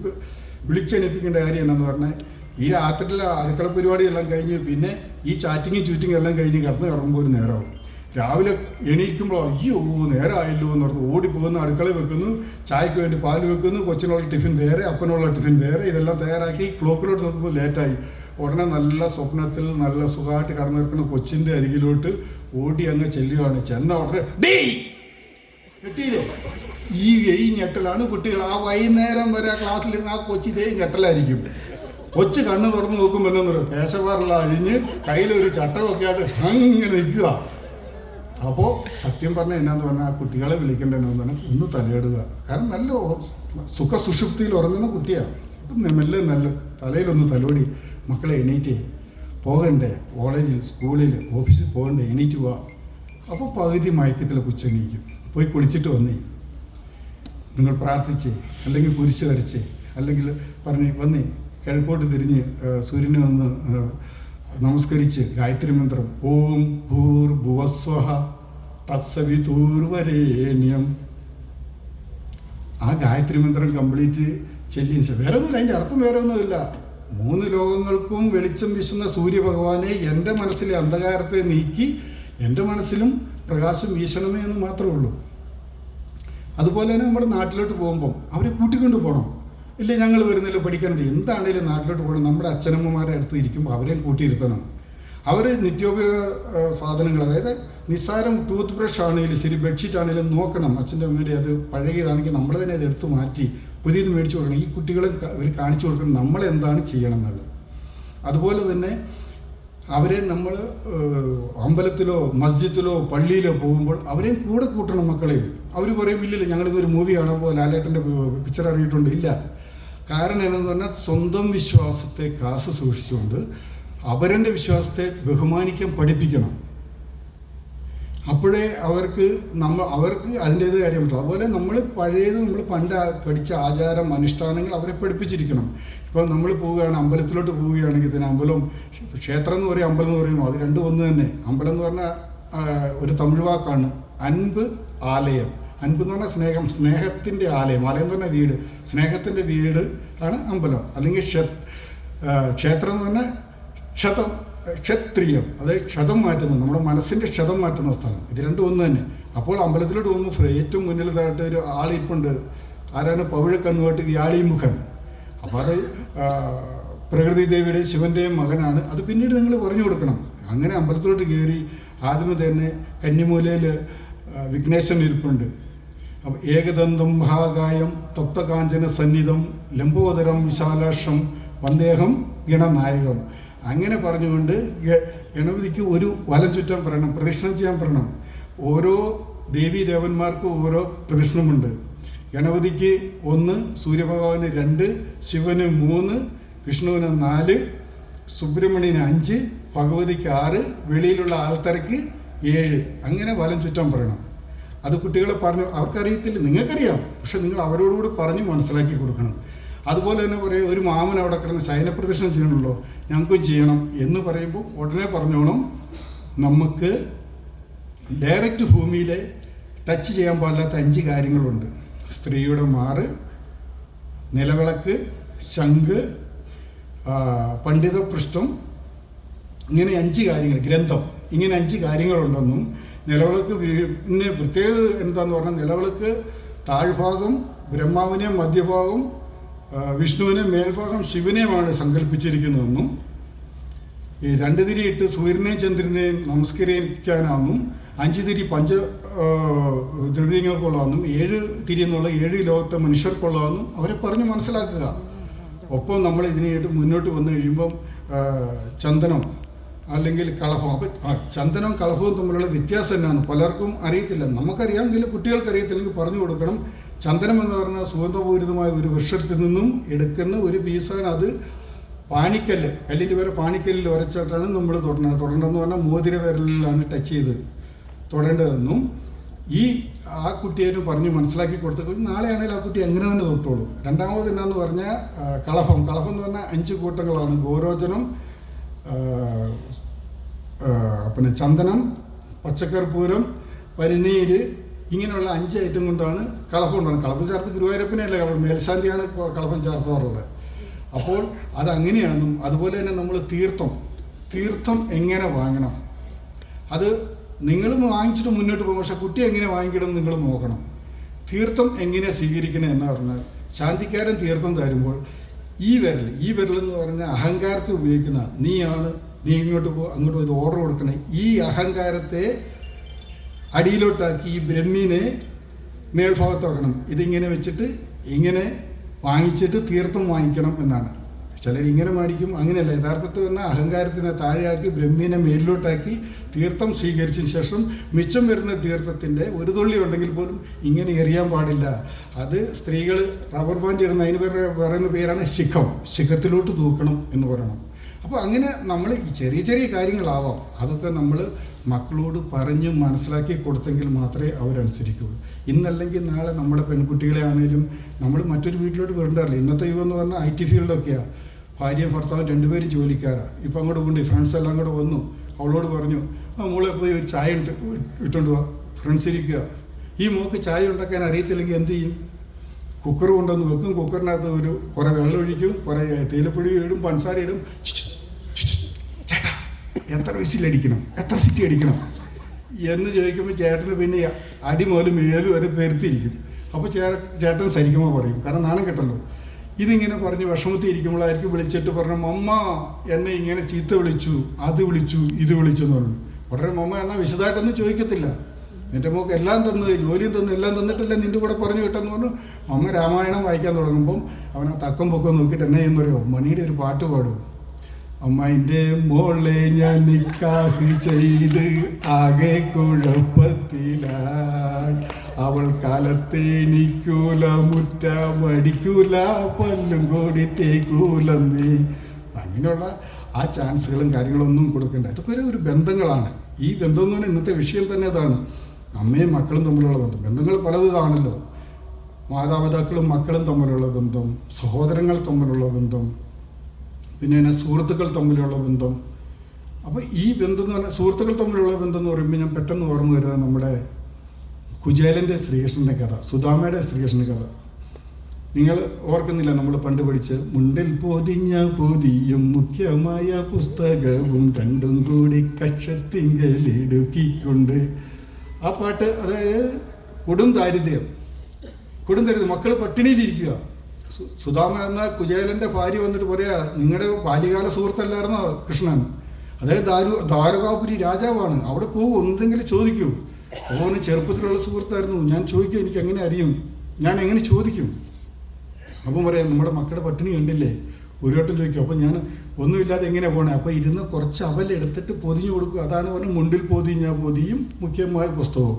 വിളിച്ചെണീപ്പിക്കേണ്ട കാര്യം എന്നാന്ന് പറഞ്ഞാൽ ഈ രാത്രിയിലെ അടുക്കള പരിപാടിയെല്ലാം കഴിഞ്ഞ് പിന്നെ ഈ ചാറ്റിങ്ങും എല്ലാം കഴിഞ്ഞ് കിടന്ന് കറങ്ങുമ്പോൾ ഒരു നേരമാവും. രാവിലെ എണീക്കുമ്പോൾ അയ്യോ നേരമായല്ലോ എന്ന് പറഞ്ഞ് ഓടിപ്പോകുന്നു, അടുക്കളയിൽ വെക്കുന്നു, ചായക്ക് വേണ്ടി പാൽ വെക്കുന്നു, കൊച്ചിനുള്ള ടിഫിൻ വേറെ, അപ്പനുള്ള ടിഫിൻ വേറെ, ഇതെല്ലാം തയ്യാറാക്കി ക്ലോക്കിലോട്ട് നോക്കുമ്പോൾ ലേറ്റായി. ഉടനെ നല്ല സ്വപ്നത്തിൽ നല്ല സുഖമായിട്ട് കടന്നു നിൽക്കുന്ന കൊച്ചിൻ്റെ അരികിലോട്ട് ഓടി അങ്ങ് ചെല്ലുകയാണ്. ചെന്ന ഉടനെ ഡീ കിട്ടിയില്ലേ? ഈ ഞെട്ടലാണ് കുട്ടികൾ. ആ വൈകുന്നേരം വരെ ആ ക്ലാസ്സിലിരുന്ന് ആ കൊച്ചി ഇതേ ഞെട്ടലായിരിക്കും. കൊച്ചു കണ്ണ് തുറന്ന് നോക്കുമ്പോൾ എന്താ പറയുക, കേശവാറെല്ലാം അഴിഞ്ഞ് കയ്യിലൊരു ചട്ടമൊക്കെ ആയിട്ട് അങ്ങനെ നിൽക്കുക. അപ്പോൾ സത്യം പറഞ്ഞാൽ എന്നാന്ന് പറഞ്ഞാൽ ആ കുട്ടികളെ വിളിക്കേണ്ടതെന്ന് പറഞ്ഞാൽ ഒന്ന് തലയിടുക. കാരണം നല്ല സുഖസുഷുപ്തിയിൽ ഉറങ്ങുന്ന കുട്ടിയാണ്. അപ്പം മെല്ലെ നല്ല തലയിലൊന്ന് തലോടി, മക്കളെ എണീറ്റേ, പോകണ്ടേ, കോളേജിൽ സ്കൂളിൽ ഓഫീസിൽ പോകണ്ടേ, എണീറ്റ് പോവാം. അപ്പോൾ പകുതി മയക്കത്തിൽ കൊച്ചെണീക്കും. പോയി കുളിച്ചിട്ട് വന്നേ, നിങ്ങൾ പ്രാർത്ഥിച്ചേ, അല്ലെങ്കിൽ കുരിശ് വരച്ചേ, അല്ലെങ്കിൽ പറഞ്ഞ് വന്നേ, കിഴക്കോട്ട് തിരിഞ്ഞ് സൂര്യനെ ഒന്ന് നമസ്കരിച്ച് ഗായത്രി മന്ത്രം ഓം ഭൂർ ഭുവസ്വഹ തത്സവിതൂർവരേണ്യം, ആ ഗായത്രി മന്ത്രം കംപ്ലീറ്റ് ചെല്ലി. വേറെ ഒന്നുമില്ല, അതിൻ്റെ അർത്ഥം വേറെ ഒന്നുമില്ല. 3 ലോകങ്ങൾക്കും വെളിച്ചം വീശുന്ന സൂര്യഭഗവാനെ എൻ്റെ മനസ്സിലെ അന്ധകാരത്തെ നീക്കി എൻ്റെ മനസ്സിലും പ്രകാശം വീശണമേ എന്ന് മാത്രമേ ഉള്ളൂ. അതുപോലെ തന്നെ നമ്മുടെ നാട്ടിലോട്ട് പോകുമ്പം അവരെ കൂട്ടിക്കൊണ്ട് പോകണം. ഇല്ല ഞങ്ങൾ വരുന്നില്ല പഠിക്കണ്ടേ, എന്താണേലും നാട്ടിലോട്ട് പോകണം. നമ്മുടെ അച്ഛനമ്മമാരെ അടുത്ത് ഇരിക്കുമ്പോൾ അവരെയും കൂട്ടിയിരുത്തണം. അവർ നിത്യോപയോഗ സാധനങ്ങൾ, അതായത് നിസ്സാരം ടൂത്ത് ബ്രഷ് ആണെങ്കിലും ശരി, ബെഡ്ഷീറ്റ് ആണെങ്കിലും നോക്കണം. അച്ഛൻ്റെ അമ്മയുടെ അത് പഴകിയതാണെങ്കിൽ നമ്മൾ തന്നെ അത് എടുത്ത് മാറ്റി പുതിയത് മേടിച്ചു കൊടുക്കണം. ഈ കുട്ടികളെ ഇവർ കാണിച്ചു കൊടുക്കണം നമ്മളെന്താണ് ചെയ്യണം എന്നുള്ളത്. അതുപോലെ തന്നെ അവരെ നമ്മൾ അമ്പലത്തിലോ മസ്ജിദിലോ പള്ളിയിലോ പോകുമ്പോൾ അവരെയും കൂടെ കൂട്ടണം മക്കളെയും. അവർ പറയും ഇല്ലില്ല ഞങ്ങളിതൊരു മൂവി കാണുമ്പോൾ ലാലേട്ടൻ്റെ പിക്ചർ ഇറങ്ങിയിട്ടുണ്ട്. ഇല്ല, കാരണം എന്നാന്ന് പറഞ്ഞാൽ സ്വന്തം വിശ്വാസത്തെ കാത്തു സൂക്ഷിച്ചുകൊണ്ട് അവരുടെ വിശ്വാസത്തെ ബഹുമാനിക്കാൻ പഠിപ്പിക്കണം. അപ്പോഴേ അവർക്ക് അതിൻ്റേത് കാര്യം പറ്റും. അതുപോലെ നമ്മൾ പണ്ട് പഠിച്ച ആചാരം അനുഷ്ഠാനങ്ങൾ അവരെ പഠിപ്പിച്ചിരിക്കണം. ഇപ്പോൾ നമ്മൾ പോവുകയാണ്, അമ്പലത്തിലോട്ട് പോവുകയാണെങ്കിൽ തന്നെ അമ്പലം, ക്ഷേത്രം എന്ന് പറയും അമ്പലം എന്ന് പറയുമ്പോൾ അത് രണ്ടും ഒന്ന് തന്നെ. അമ്പലം എന്ന് പറഞ്ഞാൽ ഒരു തമിഴ് വാക്കാണ് അൻപ് ആലയം. അൻപ് എന്ന് പറഞ്ഞാൽ സ്നേഹം, സ്നേഹത്തിൻ്റെ ആലയം. ആലയം എന്ന് പറഞ്ഞാൽ വീട്, സ്നേഹത്തിൻ്റെ വീട് ആണ് അമ്പലം. അല്ലെങ്കിൽ ക്ഷേത്രം എന്ന് പറഞ്ഞാൽ ക്ഷത്രിയം, അതായത് ക്ഷതം മാറ്റുന്നത്, നമ്മുടെ മനസ്സിൻ്റെ ക്ഷതം മാറ്റുന്ന സ്ഥലം. ഇത് രണ്ടും ഒന്ന് തന്നെ. അപ്പോൾ അമ്പലത്തിലോട്ട് പോകുമ്പോൾ ഏറ്റവും മുന്നിലതായിട്ട് ഒരു ആളിപ്പുണ്ട്. ആരാണ്? പവിഴക്കണ്ണുമായിട്ട് വ്യാളിമുഖൻ. അപ്പോൾ അത് പ്രകൃതി ദേവിയുടെയും ശിവൻ്റെയും മകനാണ്. അത് പിന്നീട് നിങ്ങൾ പറഞ്ഞു കൊടുക്കണം. അങ്ങനെ അമ്പലത്തിലോട്ട് കയറി ആദ്യമേ തന്നെ കന്നിമൂലയിൽ വിഘ്നേശ്വരൻ ഇരിപ്പുണ്ട്. അപ്പോൾ ഏകദന്തം മഹാകായം തപ്തകാഞ്ചന സന്നിധം ലംബോദരം വിശാലാക്ഷം വന്ദേഹം ഗണനായകം. അങ്ങനെ പറഞ്ഞുകൊണ്ട് ഗണപതിക്ക് ഒരു വലം ചുറ്റാൻ പറയണം, പ്രദക്ഷിണം ചെയ്യാൻ പറയണം. ഓരോ ദേവീ ദേവന്മാർക്കും ഓരോ പ്രദക്ഷിണമുണ്ട്. ഗണപതിക്ക് 1, സൂര്യഭഗവാന് 2, ശിവന് 3, വിഷ്ണുവിന് 4, സുബ്രഹ്മണ്യന് 5, ഭഗവതിക്ക് 6, വെളിയിലുള്ള ആൾത്തരയ്ക്ക് 7. അങ്ങനെ വലം ചുറ്റാൻ പറയണം. അത് കുട്ടികളെ പറഞ്ഞു, അവർക്കറിയത്തില്ല, നിങ്ങൾക്കറിയാം, പക്ഷെ നിങ്ങൾ അവരോടുകൂടി പറഞ്ഞ് മനസ്സിലാക്കി കൊടുക്കണം. അതുപോലെ തന്നെ പറയും, ഒരു മാമൻ അവിടെ കിടന്ന് ശയനപ്രദക്ഷിണം ചെയ്യണമല്ലോ, ഞങ്ങൾക്കും ചെയ്യണം എന്ന് പറയുമ്പോൾ ഉടനെ പറഞ്ഞോണം, നമുക്ക് ഡയറക്റ്റ് ഭൂമിയിലെ ടച്ച് ചെയ്യാൻ പാടില്ലാത്ത 5 കാര്യങ്ങളുണ്ട്. സ്ത്രീയുടെ മാറ്, നിലവിളക്ക്, ശംഖ്, പണ്ഡിതപൃഷ്ഠം, ഇങ്ങനെ 5 കാര്യങ്ങൾ, ഗ്രന്ഥം, ഇങ്ങനെ 5 കാര്യങ്ങളുണ്ടെന്നും നിലവിളക്ക് പിന്നെ പ്രത്യേക എന്താന്ന് പറഞ്ഞാൽ നിലവിളക്ക് താഴ്ഭാഗം ബ്രഹ്മാവിനെയും മധ്യഭാഗം വിഷ്ണുവിനെ മേൽഭാഗം ശിവനെയുമാണ് സങ്കല്പിച്ചിരിക്കുന്നതെന്നും 2 തിരിയിട്ട് സൂര്യനെയും ചന്ദ്രനെയും നമസ്കരിക്കാനാണെന്നും 5 തിരി ദ്രവ്യങ്ങൾക്കുള്ളതെന്നും 7 തിരി എന്നുള്ള 7 ലോകത്തെ മനുഷ്യർക്കുള്ളതെന്നും അവരെ പറഞ്ഞ് മനസ്സിലാക്കുക. ഒപ്പം നമ്മൾ ഇതിനായിട്ട് മുന്നോട്ട് വന്നു കഴിയുമ്പം ചന്ദനം അല്ലെങ്കിൽ കളഭം, അപ്പം ചന്ദനവും കളഭവും തമ്മിലുള്ള വ്യത്യാസം എന്നാണ് പലർക്കും അറിയത്തില്ല. നമുക്കറിയാമെങ്കിൽ കുട്ടികൾക്ക് അറിയത്തില്ലെങ്കിൽ പറഞ്ഞു കൊടുക്കണം. ചന്ദനം എന്ന് പറഞ്ഞാൽ സുഗന്ധപൂരിതമായ ഒരു വൃക്ഷത്തിൽ നിന്നും എടുക്കുന്ന ഒരു പീസാണ്. അത് പാണിക്കല്ല്, കല്ലിൻ്റെ പേര് പാണിക്കല്ലിൽ ഉരച്ചിട്ടാണ് നമ്മൾ തൊടേണ്ടതെന്ന് പറഞ്ഞാൽ മോതിര വിരലിലാണ് ടച്ച് ചെയ്ത് തൊടേണ്ടതെന്നും ആ കുട്ടിയെ പറഞ്ഞ് മനസ്സിലാക്കി കൊടുത്തു. നാളെ ആണെങ്കിൽ ആ കുട്ടി അങ്ങനെ തന്നെ തൊട്ടോളൂ. രണ്ടാമത് എന്നാന്ന് പറഞ്ഞാൽ കളഭം എന്ന് പറഞ്ഞാൽ 5 കൂട്ടങ്ങളാണ്. ഗോരോചനം, പിന്നെ ചന്ദനം, പച്ചക്കർപ്പൂരം, പനിനീര്, ഇങ്ങനെയുള്ള 5 ഐറ്റം കൊണ്ടാണ് കളഭം ഉണ്ടാകുന്നത്. കളഭം ചേർത്ത് ഗുരുവായൂരപ്പനെയല്ല മേൽശാന്തിയാണ് കളഭം ചേർത്താറുള്ളത്. അപ്പോൾ അതങ്ങനെയാണെന്നും അതുപോലെ തന്നെ നമ്മൾ തീർത്ഥം എങ്ങനെ വാങ്ങണം, അത് നിങ്ങൾ വാങ്ങിച്ചിട്ട് മുന്നോട്ട് പോകും. പക്ഷേ കുട്ടി എങ്ങനെ വാങ്ങിക്കണം നിങ്ങൾ നോക്കണം. തീർത്ഥം എങ്ങനെ സ്വീകരിക്കണം എന്ന് പറഞ്ഞാൽ ശാന്തിക്കാരൻ തീർത്ഥം തരുമ്പോൾ ഈ വിരലെന്ന് പറഞ്ഞാൽ അഹങ്കാരത്തെ ഉപയോഗിക്കുന്ന നീ ഇങ്ങോട്ട് അങ്ങോട്ട് പോയി ഓർഡർ കൊടുക്കണേ. ഈ അഹങ്കാരത്തെ അടിയിലോട്ടാക്കി ഈ ബ്രഹ്മിനെ മേൽഭാഗത്ത് വെക്കണം. ഇതിങ്ങനെ വെച്ചിട്ട് ഇങ്ങനെ വാങ്ങിച്ചിട്ട് തീർത്ഥം വാങ്ങിക്കണം എന്നാണ്. ചിലരിങ്ങനെ മേടിക്കും, അങ്ങനെയല്ല. യഥാർത്ഥത്തിൽ തന്നെ അഹങ്കാരത്തിനെ താഴെയാക്കി ബ്രഹ്മീനെ മേലിലോട്ടാക്കി തീർത്ഥം സ്വീകരിച്ചതിന് ശേഷം മിച്ചം വരുന്ന തീർത്ഥത്തിൻ്റെ ഒരു തുള്ളി ഉണ്ടെങ്കിൽ പോലും ഇങ്ങനെ എറിയാൻ പാടില്ല. അത് സ്ത്രീകൾ റബ്ബർ ബാൻഡ് ഇടുന്ന അതിന് പറയുന്ന പേരാണ് ശിഖം. ശിഖത്തിലോട്ട് തൂക്കണം എന്ന് പറയണം. അപ്പോൾ അങ്ങനെ നമ്മൾ ഈ ചെറിയ ചെറിയ കാര്യങ്ങളാവാം, അതൊക്കെ നമ്മൾ മക്കളോട് പറഞ്ഞ് മനസ്സിലാക്കി കൊടുത്തെങ്കിൽ മാത്രമേ അവരനുസരിക്കുകയുള്ളൂ. ഇന്നല്ലെങ്കിൽ നാളെ നമ്മുടെ പെൺകുട്ടികളെ ആണെങ്കിലും നമ്മൾ മറ്റൊരു വീട്ടിലോട്ട് വിടണ്ടല്ലോ. ഇന്നത്തെ യുഗം എന്ന് പറഞ്ഞാൽ IT ഫീൽഡൊക്കെയാണ്. ഭാര്യയും ഭർത്താവും രണ്ടുപേരും ജോലിക്കാരാണ്. ഇപ്പം അങ്ങോട്ട് കൊണ്ട് ഫ്രണ്ട്സ് എല്ലാം കൂടെ വന്നു. അവളോട് പറഞ്ഞു, മോളെ പോയി ഒരു ചായ ഇട്ടുകൊണ്ട് പോവാ, ഫ്രണ്ട്സ് ഇരിക്കുക. ഈ മോൾക്ക് ചായ ഉണ്ടാക്കാൻ അറിയത്തില്ലെങ്കിൽ എന്ത് ചെയ്യും? കുക്കർ കൊണ്ടുവന്ന് വെക്കും. കുക്കറിനകത്ത് കുറേ വെള്ളം ഒഴിക്കും, കുറേ തേയിലപ്പൊടി ഇടും, പഞ്ചസാര ഇടും. ചേട്ടാ എത്ര വിസിലടിക്കണം, എത്ര സിറ്റി അടിക്കണം എന്ന് ചോദിക്കുമ്പോൾ ചേട്ടന് പിന്നെ അടി മുതൽ മേലും വരെ പെരുത്തിരിക്കും. അപ്പോൾ ചേട്ടൻ സരിക്കുമ്പോൾ പറയും, കാരണം നാണം കെട്ടല്ലോ. ഇതിങ്ങനെ പറഞ്ഞ് വിഷമത്തിൽ ഇരിക്കുമ്പോഴായിരിക്കും വിളിച്ചിട്ട് പറഞ്ഞു, മമ്മ എന്നെ ഇങ്ങനെ ചീത്ത വിളിച്ചു, അത് വിളിച്ചു, ഇത് വിളിച്ചു എന്ന് പറഞ്ഞു. ഉടനെ മമ്മ എന്നാൽ വിശദമായിട്ടൊന്നും ചോദിക്കത്തില്ല. എൻ്റെ മോക്ക് എല്ലാം തന്ന്, ജോലിയും തന്ന്, എല്ലാം തന്നിട്ടല്ലേ നിൻ്റെ കൂടെ പറഞ്ഞു വിട്ടെന്ന് പറഞ്ഞു. മമ്മ രാമായണം വായിക്കാൻ തുടങ്ങുമ്പം അവൻ ആ തക്കം പൊക്കം നോക്കിയിട്ട് എന്നെ എന്ന് പറയുമോ, മണിയുടെ ഒരു പാട്ട് പാടും. അമ്മൻ്റെ മോളെ ഞാൻ നിക്കാഹ് ചെയ്ത് ആകെ കുഴപ്പത്തിലായി, അവൾ കാലത്തേണിക്കൂല, മുറ്റ മടിക്കൂല, പല്ലും കൂടി തേക്കൂലെന്നേ. അങ്ങനെയുള്ള ആ ചാൻസുകളും കാര്യങ്ങളൊന്നും കൊടുക്കണ്ട. ഇതൊക്കെ ഒരു ബന്ധങ്ങളാണ്. ഈ ബന്ധം എന്ന് പറഞ്ഞാൽ ഇന്നത്തെ വിഷയം തന്നെ അതാണ്. അമ്മയും മക്കളും തമ്മിലുള്ള ബന്ധം. ബന്ധങ്ങൾ പലതാണല്ലോ. മാതാപിതാക്കളും മക്കളും തമ്മിലുള്ള ബന്ധം, സഹോദരങ്ങൾ തമ്മിലുള്ള ബന്ധം, പിന്നെ സുഹൃത്തുക്കൾ തമ്മിലുള്ള ബന്ധം. അപ്പോൾ ഈ ബന്ധം എന്ന് പറഞ്ഞാൽ സുഹൃത്തുക്കൾ തമ്മിലുള്ള ബന്ധം എന്ന് പറയുമ്പോൾ ഞാൻ പെട്ടെന്ന് ഓർമ്മ വരുന്നത് നമ്മുടെ കുചേലൻ്റെ ശ്രീകൃഷ്ണൻ്റെ കഥ, സുധാമയുടെ ശ്രീകൃഷ്ണൻ്റെ കഥ. നിങ്ങൾ ഓർക്കുന്നില്ല? നമ്മൾ പണ്ട് പഠിച്ച് മുണ്ടിൽ പൊതിഞ്ഞ പൊതിയും മുഖ്യമായ പുസ്തകവും രണ്ടും കൂടി കക്ഷത്തിങ്കലിടുക്കിക്കൊണ്ട്. ആ പാട്ട്, അതായത് കൊടും ദാരിദ്ര്യം, മക്കൾ പട്ടിണിയിലിരിക്കുക. സുധാമ എന്ന കുചേലൻ്റെ ഭാര്യ വന്നിട്ട് പറയാ, നിങ്ങളുടെ ബാല്യകാല സുഹൃത്തല്ലായിരുന്നോ കൃഷ്ണൻ? അതായത് ദ്വാരകാപുരി രാജാവാണ്, അവിടെ പോകും, എന്തെങ്കിലും ചോദിക്കൂ. ഓന് ചെറുപ്പത്തിലുള്ള സുഹൃത്തായിരുന്നു, ഞാൻ ചോദിക്കും, എനിക്ക് എങ്ങനെ അറിയും, ഞാൻ എങ്ങനെ ചോദിക്കും? അപ്പം പറയാം, നമ്മുടെ മക്കളുടെ പട്ടിണി കണ്ടില്ലേ, ഒരു വട്ടം ചോദിക്കും. അപ്പം ഞാൻ ഒന്നുമില്ലാതെ എങ്ങനെ പോകണേ? അപ്പോൾ ഇരുന്ന് കുറച്ച് അവലെടുത്തിട്ട് പൊതിഞ്ഞു കൊടുക്കും. അതാണ് പറഞ്ഞത് മുണ്ടിൽ പൊതിഞ്ഞ പൊതിയും മുഖ്യമായ പുസ്തകവും.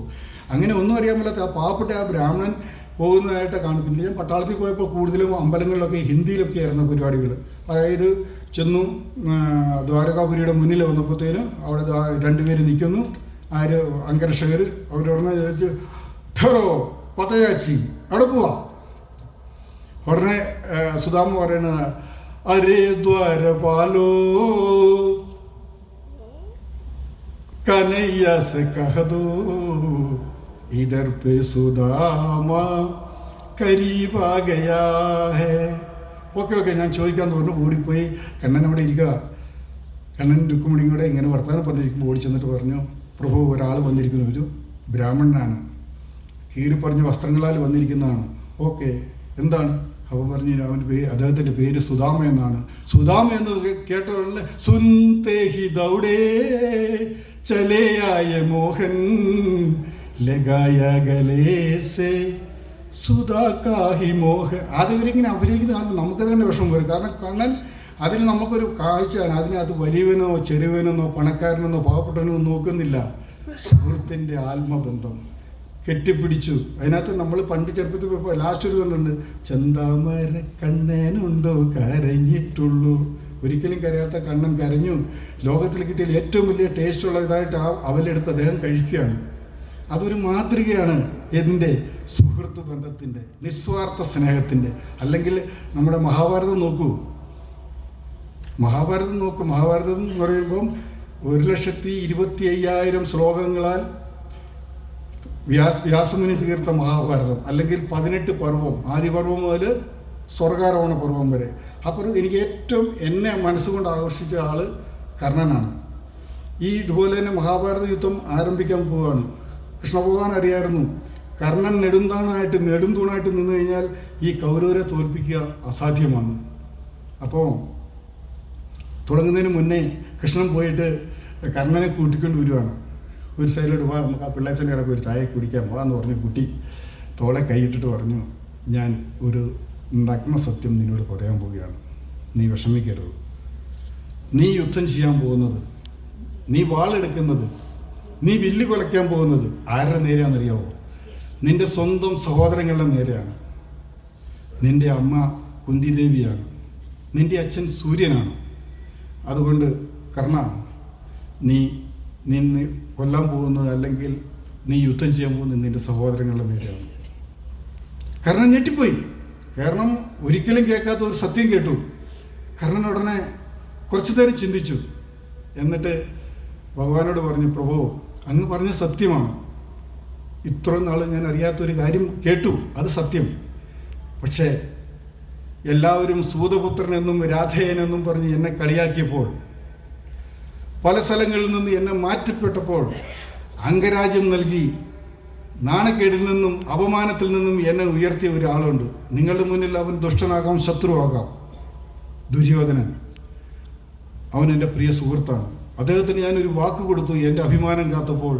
അങ്ങനെ ഒന്നും അറിയാൻ മേലാത്ത ആ പാവപ്പെട്ട ആ ബ്രാഹ്മണൻ പോകുന്നതായിട്ട് കാണിക്കുന്നില്ല. ഞാൻ പട്ടാളത്തിൽ പോയപ്പോൾ കൂടുതലും അമ്പലങ്ങളിലൊക്കെ ഹിന്ദിയിലൊക്കെ ആയിരുന്ന പരിപാടികൾ. അതായത് ചെന്നു ദ്വാരകാപുരിയുടെ മുന്നിൽ വന്നപ്പോഴത്തേന് അവിടെ രണ്ടുപേര് നിൽക്കുന്നു, ആര് അംഗരക്ഷകർ. അവരുടനെ ചോദിച്ചു, ഠറോ കൊത്തയാച്ചി, അവിടെ പോവാ. ഉടനെ സുധാമ പറയണ, അരേ ദ്വാരപാലോ കനയ്യ സെ കഹദോ ഇധർ പേ സുധാമ കരീബ് ആ ഗയാ ഹേ. ഓക്കെ ഞാൻ ചോദിക്കാൻ തോന്നുന്നു. ഓടിപ്പോയി കണ്ണൻ അവിടെ ഇരിക്കുക. കണ്ണൻ രുക്മിണിയും കൂടെ ഇങ്ങനെ വർത്തമാനം പറഞ്ഞിരിക്കുമ്പോൾ ഓടി ചെന്നിട്ട് പറഞ്ഞു, പ്രഭു ഒരാൾ വന്നിരിക്കുന്നു, ഒരു ബ്രാഹ്മണനാണ്, കീറി പറഞ്ഞ വസ്ത്രങ്ങളാൽ വന്നിരിക്കുന്നതാണ്. ഓക്കെ, എന്താണ്? അപ്പം പറഞ്ഞു, അവൻ്റെ പേര്, അദ്ദേഹത്തിൻ്റെ പേര് സുധാമ എന്നാണ്. സുധാമ എന്ന് കേട്ട ഉടനെ സുൻതേ ഹി ദൗഡേ ചലേയായ മോഹൻ ലഗായ ഗലേസെ സുധാ കാഹി മോഹൻ. അത് ഇവരിങ്ങനെ അഭിനയിക്കുന്ന കാണുമ്പോൾ നമുക്ക് തന്നെ വിഷമം വരും. കാരണം കണ്ണൻ അതിൽ നമുക്കൊരു കാഴ്ചയാണ്. അതിനകത്ത് വലിയവനോ ചെറുവനെന്നോ പണക്കാരനെന്നോ പാവപ്പെട്ടവനോ നോക്കുന്നില്ല. സുഹൃത്തിൻ്റെ ആത്മബന്ധം കെട്ടിപ്പിടിച്ചു. അതിനകത്ത് നമ്മൾ പണ്ട് ചെറുപ്പത്തിൽ പോയപ്പോൾ ലാസ്റ്റ് ഒരു തന്നുണ്ട്, ചെന്താമര കണ്ണനുണ്ടോ കരഞ്ഞിട്ടുള്ളൂ. ഒരിക്കലും കരയാത്ത കണ്ണൻ കരഞ്ഞു. ലോകത്തിൽ കിട്ടിയ ഏറ്റവും വലിയ ടേസ്റ്റുള്ള ഇതായിട്ട് അവലെടുത്ത് അദ്ദേഹം കഴിക്കുകയാണ്. അതൊരു മാതൃകയാണ് എന്തിൻ്റെ? സുഹൃത്ത് ബന്ധത്തിൻ്റെ, നിസ്വാർത്ഥ സ്നേഹത്തിൻ്റെ. അല്ലെങ്കിൽ നമ്മുടെ മഹാഭാരതം നോക്കൂ. മഹാഭാരതം എന്ന് പറയുമ്പം 1,25,000 ശ്ലോകങ്ങളാൽ വ്യാസമുനി തീർത്ത മഹാഭാരതം, അല്ലെങ്കിൽ 18 പർവ്വം, ആദിപർവ്വം മുതൽ സ്വർഗാരോഹണ പർവ്വം വരെ. അപ്പോൾ എനിക്ക് ഏറ്റവും എന്നെ മനസ്സുകൊണ്ട് ആകർഷിച്ച ആൾ കർണനാണ്. ഇതുപോലെ തന്നെ മഹാഭാരത യുദ്ധം ആരംഭിക്കാൻ പോവുകയാണ്. കൃഷ്ണഭഗവാൻ അറിയായിരുന്നു, കർണൻ നെടുംതൂണായിട്ട് നിന്ന് കഴിഞ്ഞാൽ ഈ കൗരവരെ തോൽപ്പിക്കുക അസാധ്യമാണ്. അപ്പോൾ തുടങ്ങുന്നതിന് മുന്നേ കൃഷ്ണൻ പോയിട്ട് കർണനെ കൂട്ടിക്കൊണ്ട് വരുവാണ്. ഒരു സൈഡിലോട്ട് പോകാൻ, നമുക്ക് ആ പിള്ളേച്ചൻ്റെ കിടക്ക് ഒരു ചായ കുടിക്കാൻ പോകാമെന്ന് പറഞ്ഞ് കുട്ടി തോളെ കൈയിട്ടിട്ട് പറഞ്ഞു, ഞാൻ ഒരു നഗ്ന സത്യം നിന്നോട് പറയാൻ പോവുകയാണ്. നീ വിഷമിക്കരുത്. നീ യുദ്ധം ചെയ്യാൻ പോകുന്നത്, നീ വാളെടുക്കുന്നത്, നീ വില്ല് കൊലയ്ക്കാൻ പോകുന്നത് ആരുടെ നേരെയാണെന്നറിയാവോ? നിന്റെ സ്വന്തം സഹോദരങ്ങളുടെ നേരെയാണ്. നിന്റെ അമ്മ കുന്തിദേവിയാണ്, നിന്റെ അച്ഛൻ സൂര്യനാണ്. അതുകൊണ്ട് കർണ, നീ നിന്ന് കൊല്ലാൻ പോകുന്നത്, അല്ലെങ്കിൽ നീ യുദ്ധം ചെയ്യാൻ പോകുന്നത് നിന്റെ സഹോദരങ്ങളുടെ നേരെയാണ്. കർണൻ ഞെട്ടിപ്പോയി. കാരണം ഒരിക്കലും കേൾക്കാത്ത ഒരു സത്യം കേട്ടു. കർണൻ ഉടനെ കുറച്ചു നേരം ചിന്തിച്ചു. എന്നിട്ട് ഭഗവാനോട് പറഞ്ഞു, പ്രഭു, അങ്ങ് പറഞ്ഞ സത്യമാണ്. ഇത്രയും നാൾ ഞാൻ അറിയാത്തൊരു കാര്യം കേട്ടു, അത് സത്യം. പക്ഷേ എല്ലാവരും സൂതപുത്രനെന്നും രാധേയനെന്നും പറഞ്ഞ് എന്നെ കളിയാക്കിയപ്പോൾ, പല സ്ഥലങ്ങളിൽ നിന്ന് എന്നെ മാറ്റപ്പെട്ടപ്പോൾ, അംഗരാജ്യം നൽകി നാണക്കേടിൽ നിന്നും അപമാനത്തിൽ നിന്നും എന്നെ ഉയർത്തിയ ഒരാളുണ്ട്. നിങ്ങളുടെ മുന്നിൽ അവൻ ദുഷ്ടനാകാം, ശത്രുവാകാം. ദുര്യോധനൻ. അവൻ എൻ്റെ പ്രിയ സുഹൃത്താണ്. അദ്ദേഹത്തിന് ഞാനൊരു വാക്ക് കൊടുത്തു. എൻ്റെ അഭിമാനം കാത്തപ്പോൾ